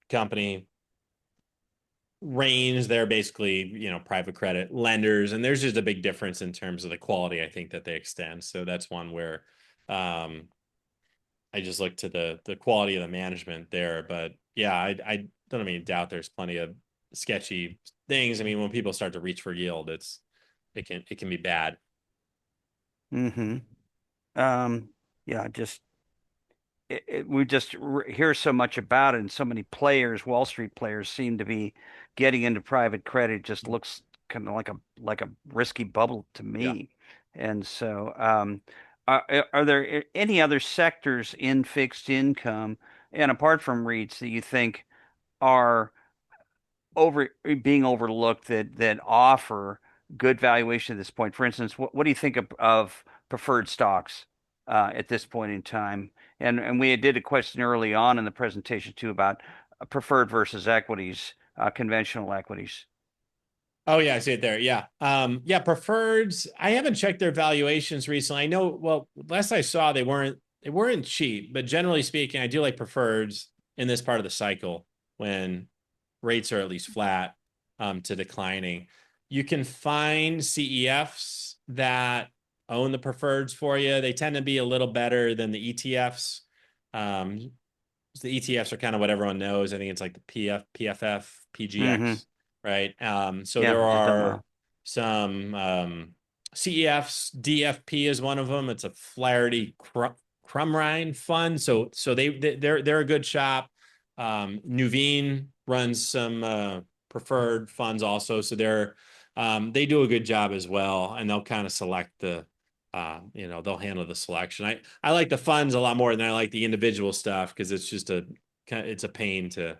company range. They're basically, private credit lenders, and there's just a big difference in terms of the quality, I think, that they extend. So that's one where um, I just look to the quality of the management there. But yeah, I don't have any doubt there's plenty of sketchy things. I mean, when people start to reach for yield, it can be bad. Hmm. Um, yeah, we just hear so much about it, and so many players, Wall Street players, seem to be getting into private credit. It just looks kind of like a risky bubble to Yeah. me. And so, are there any other sectors in fixed income, and apart from REITs, that you think are being overlooked that offer good valuation at this point? For instance, what do you think of preferred stocks at this point in time? And we did a question early on in the presentation too about preferred versus equities, conventional equities. Oh yeah, I see it there. Yeah. Yeah, preferreds. I haven't checked their valuations recently. I know, well, last I saw they weren't cheap, but generally speaking, I do like preferreds in this part of the cycle when rates are at least flat to declining. You can find CEFs that own the preferreds for you. They tend to be a little better than the ETFs. Um, the ETFs are kind of what everyone knows. I think it's like the PFF, Mm-hmm. PGX, right? So Yeah, there I've done are well. some CEFs. DFP is one of them. It's a Flaherty Crumrine fund. So they're a good shop. Nuveen runs some preferred funds also. So they do a good job as well, and they'll kind of select they'll handle the selection. I like the funds a lot more than I like the individual stuff because it's a pain to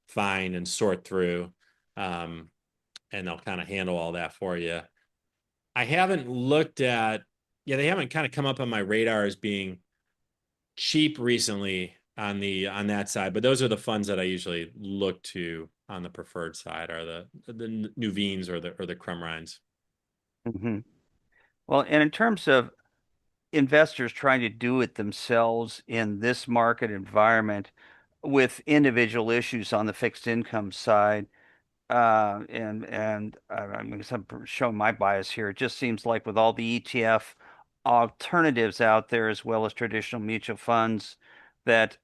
find and sort through. Um, and they'll kind of handle all that for you. I haven't looked at, yeah, they haven't kind of come up on my radar as being cheap recently on that side, but those are the funds that I usually look to on the preferred side are the Nuveens or the Crumrines. Hmm. Well, and in terms of investors trying to do it themselves in this market environment with individual issues on the fixed income side, I guess I'm showing my bias here. It just seems like with all the ETF alternatives out there, as well as traditional mutual funds, that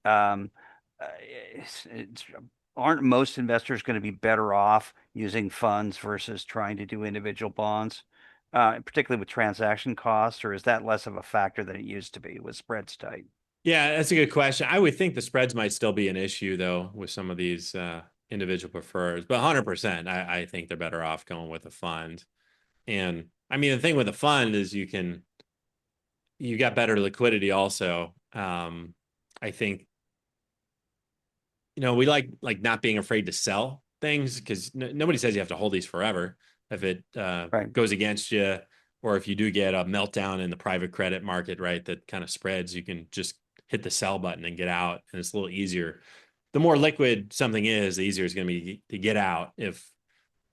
it's, aren't most investors going to be better off using funds versus trying to do individual bonds, particularly with transaction costs, or is that less of a factor than it used to be with spreads tight? Yeah, that's a good question. I would think the spreads might still be an issue though with some of these individual prefers, but 100%, I think they're better off going with a fund. And I mean, the thing with a fund is you can you got better liquidity also. I think, we like not being afraid to sell things because nobody says you have to hold these forever. If it Right. goes against you, or if you do get a meltdown in the private credit market, right, that kind of spreads, you can just hit the sell button and get out, and it's a little easier. The more liquid something is, the easier it's going to be to get out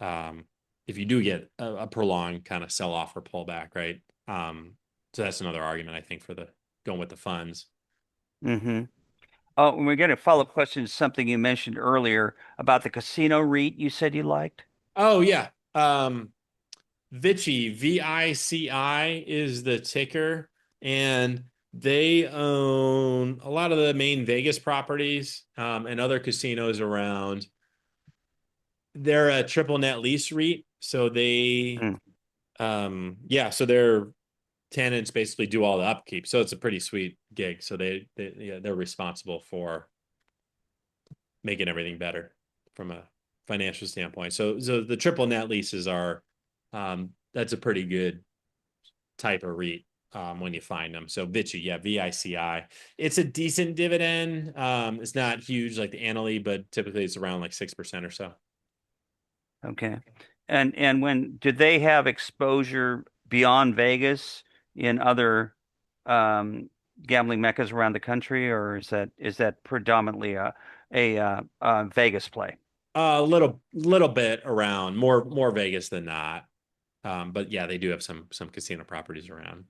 um, if you do get a prolonged kind of sell off or pullback, right? So that's another argument I think for the going with the funds. Mm-hmm. Oh, and we're getting a follow-up question to something you mentioned earlier about the casino REIT you said you liked. Oh yeah. Vici, VICI is the ticker, and they own a lot of the main Vegas properties and other casinos around. They're a triple net lease REIT, so Mm, so their tenants basically do all the upkeep. So it's a pretty sweet gig. So they're responsible for making everything better from a financial standpoint. So the triple net leases are that's a pretty good type of REIT when you find them. So Vici, yeah, VICI. It's a decent dividend. It's not huge like the Annaly, but typically it's around like 6% or so. okay. And when did they have exposure beyond Vegas in other um, gambling meccas around the country, or is that predominantly a Vegas play? A little bit around more Vegas than not. But yeah, they do have some casino properties around.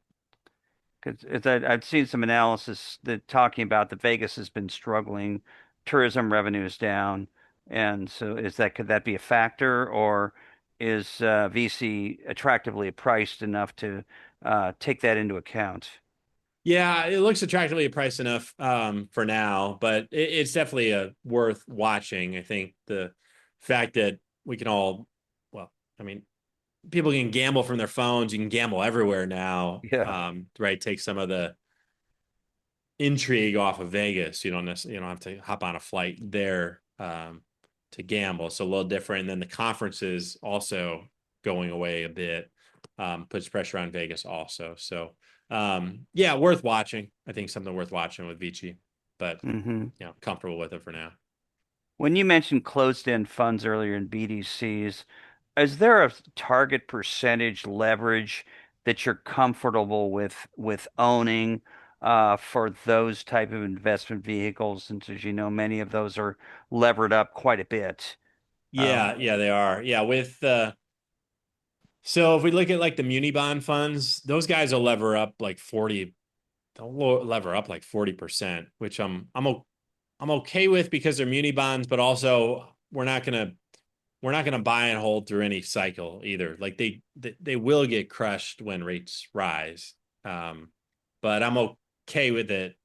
Because I've seen some analysis that talking about that Vegas has been struggling, tourism revenue is down, and so could that be a factor, or is VC attractively priced enough to take that into account? Yeah, it looks attractively priced enough for now, but it's definitely worth watching. I think the fact that we can all, well, I mean, people can gamble from their phones. You can gamble everywhere now, Yeah. right? Take some of the intrigue off of Vegas. You don't have to hop on a flight there to gamble. So a little different. And then the conferences also going away a bit puts pressure on Vegas also. So yeah, worth watching. I think something worth watching with Vici, but Hmm. comfortable with it for now. When you mentioned closed-end funds earlier in BDCs, is there a target percentage leverage that you're comfortable with owning for those type of investment vehicles? Since, as you know, many of those are levered up quite a bit. Yeah, yeah, they are. Yeah, with so if we look at like the muni bond funds, those guys will lever up like 40, they'll lever up like 40%, which I'm okay with because they're muni bonds, but also we're not gonna buy and hold through any cycle either. Like they will get crushed when rates rise, um, but I'm okay with it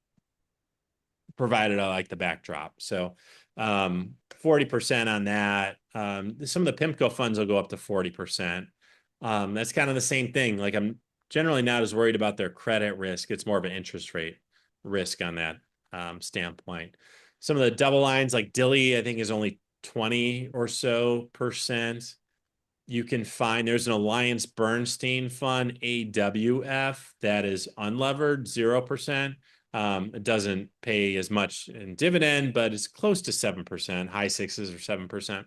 provided I like the backdrop. So 40% on that. Some of the PIMCO funds will go up to 40%. That's kind of the same thing. Like I'm generally not as worried about their credit risk. It's more of an interest rate risk on that standpoint. Some of the double lines like Dilly, I think is only 20 or so percent. You can find there's an Alliance Bernstein fund, AWF, that is unlevered, 0%. It doesn't pay as much in dividend, but it's close to 7%, high sixes or 7%.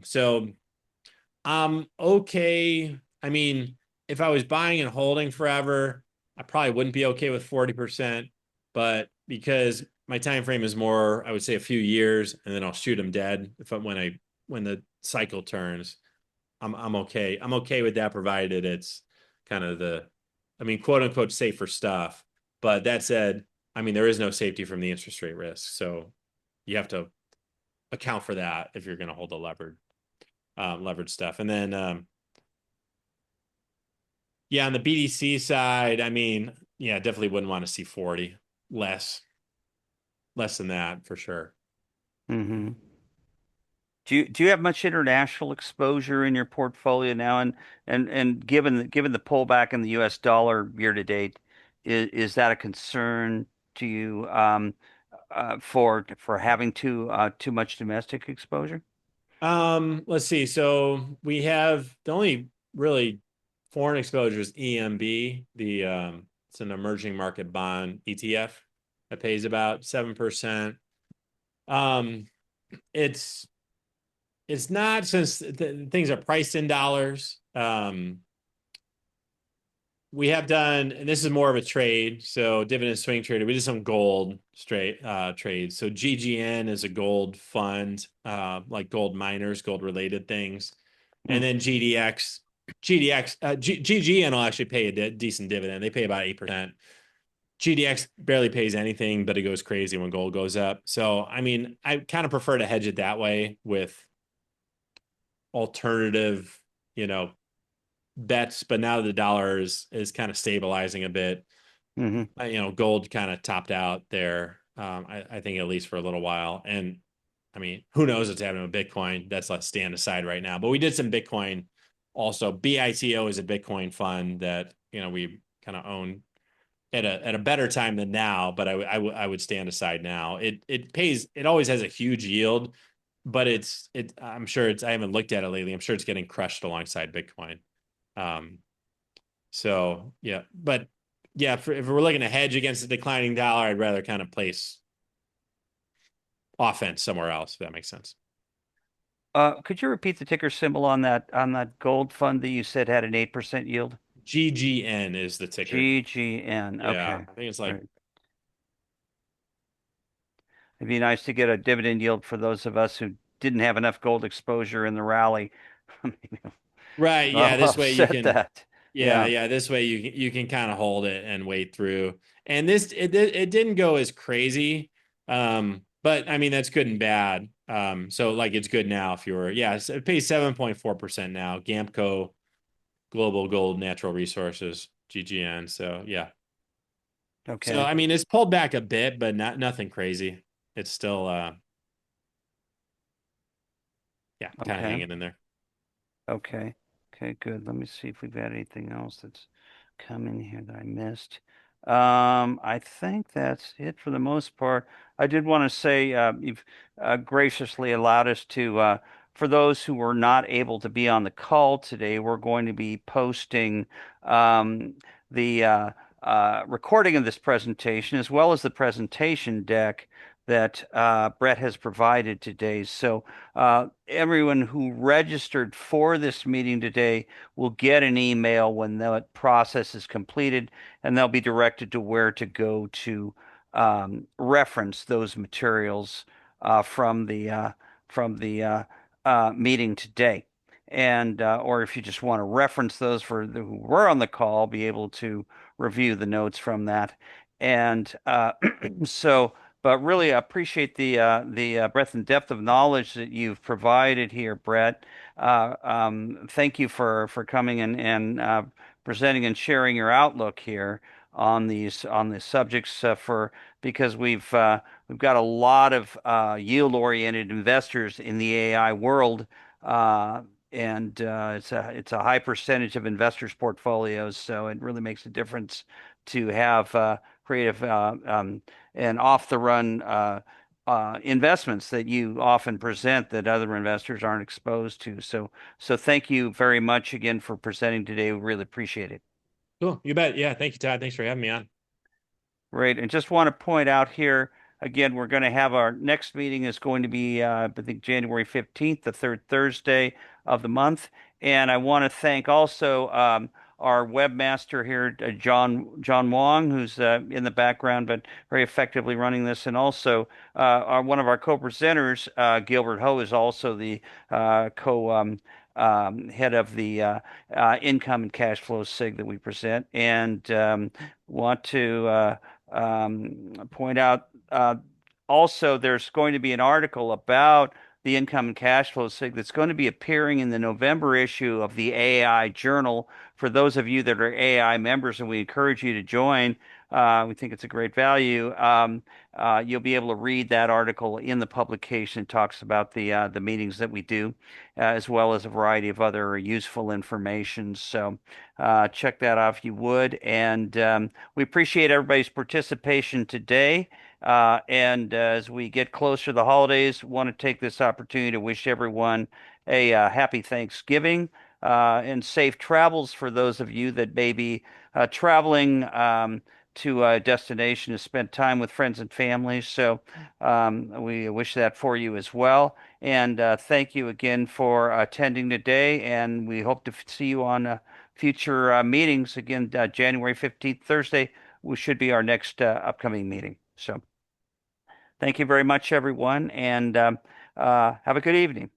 So okay. I mean, if I was buying and holding forever, I probably wouldn't be okay with 40%, but because my time frame is more, I would say a few years, and then I'll shoot them dead when the cycle turns. I'm okay. I'm okay with that, provided it's kind of quote unquote safer stuff. But that said, I mean, there is no safety from the interest rate risk, so you have to account for that if you're going to hold the levered stuff. And then yeah, on the BDC side, I mean, yeah, definitely wouldn't want to see 40 less less than that for sure. Hmm. Do you have much international exposure in your portfolio now? And given the pullback in the U.S. dollar year to date, is that a concern to you for having too much domestic exposure? Let's see. So we have the only really foreign exposure is EMB, the It's an emerging market bond ETF that pays about 7%. Um, it's not, since things are priced in dollars. We have done, and this is more of a trade, so dividend swing trade. We did some gold straight trades. So GGN is a gold fund, like gold miners, gold related things, and then GGN will actually pay a decent dividend. They pay about 8%. GDX barely pays anything, but it goes crazy when gold goes up. So, I mean, I kind of prefer to hedge it that way with alternative, you know, bets. But now the dollar is kind of stabilizing a bit. Hmm. Gold kind of topped out there. I think at least for a little while. And I mean, who knows what's happening with Bitcoin? That's let's stand aside right now. But we did some Bitcoin. Also, BITO is a Bitcoin fund that we kind of own at a better time than now, but I would stand aside now. It always has a huge yield, but I'm sure I haven't looked at it lately. I'm sure it's getting crushed alongside Bitcoin. Um, so yeah, but yeah, if we're looking to hedge against a declining dollar, I'd rather kind of place offense somewhere else, if that makes sense. Could you repeat the ticker symbol on that gold fund that you said had an 8% yield? GGN is the ticker. GGN. Yeah, Okay. I think it's All like right. It'd be nice to get a dividend yield for those of us who didn't have enough gold exposure in the rally. Maybe right. Yeah, I'll this way you offset can. that. Yeah, Yeah. yeah. This way you can kind of hold it and wait through. And it didn't go as crazy, but I mean that's good and bad. So like it's good now if you're so it pays 7.4% now. Gamco Global Gold Natural Resources GGN. So yeah. So Okay. I mean it's pulled back a bit, but nothing crazy. It's still kind of Okay. hanging in there. Okay. Okay, good. Let me see if we've had anything else that's come in here that I missed. I think that's it for the most part. I did want to say you've graciously allowed us to, for those who were not able to be on the call today, we're going to be posting the recording of this presentation as well as the presentation deck that Brett has provided today. So everyone who registered for this meeting today will get an email when that process is completed, and they'll be directed to where to go to reference those materials from the meeting today. And or if you just want to reference those for who were on the call, be able to review the notes from that. And so but really appreciate the breadth and depth of knowledge that you've provided here, Brett. Thank you for coming and presenting and sharing your outlook here on these subjects for because we've got a lot of yield-oriented investors in the AI world. And it's a high percentage of investors' portfolios, so it really makes a difference to have creative and off the run investments that you often present that other investors aren't exposed to. So thank you very much again for presenting today. We really appreciate it. Cool. You bet. Yeah. Thank you, Todd. Thanks for having me on. Right. And just want to point out here again, we're going to have our next meeting is going to be, I think, January 15th, the third Thursday of the month. And I want to thank also our webmaster here, John Wong, who's in the background but very effectively running this. And also one of our co-presenters, Gilbert Ho, is also the head of the income and cash flow SIG that we present. And want to point out also there's going to be an article about the income and cash flow SIG that's going to be appearing in the November issue of the AI Journal. For those of you that are AI members, and we encourage you to join, we think it's a great value. You'll be able to read that article in the publication. It talks about the meetings that we do, as well as a variety of other useful information. So check that out if you would. And we appreciate everybody's participation today. And as we get closer to the holidays, want to take this opportunity to wish everyone a happy Thanksgiving and safe travels for those of you that may be traveling to a destination to spend time with friends and family. So we wish that for you as well. And thank you again for attending today. And we hope to see you on future meetings. Again, January 15th, Thursday, we should be our next upcoming meeting. So thank you very much, everyone, and have a good evening.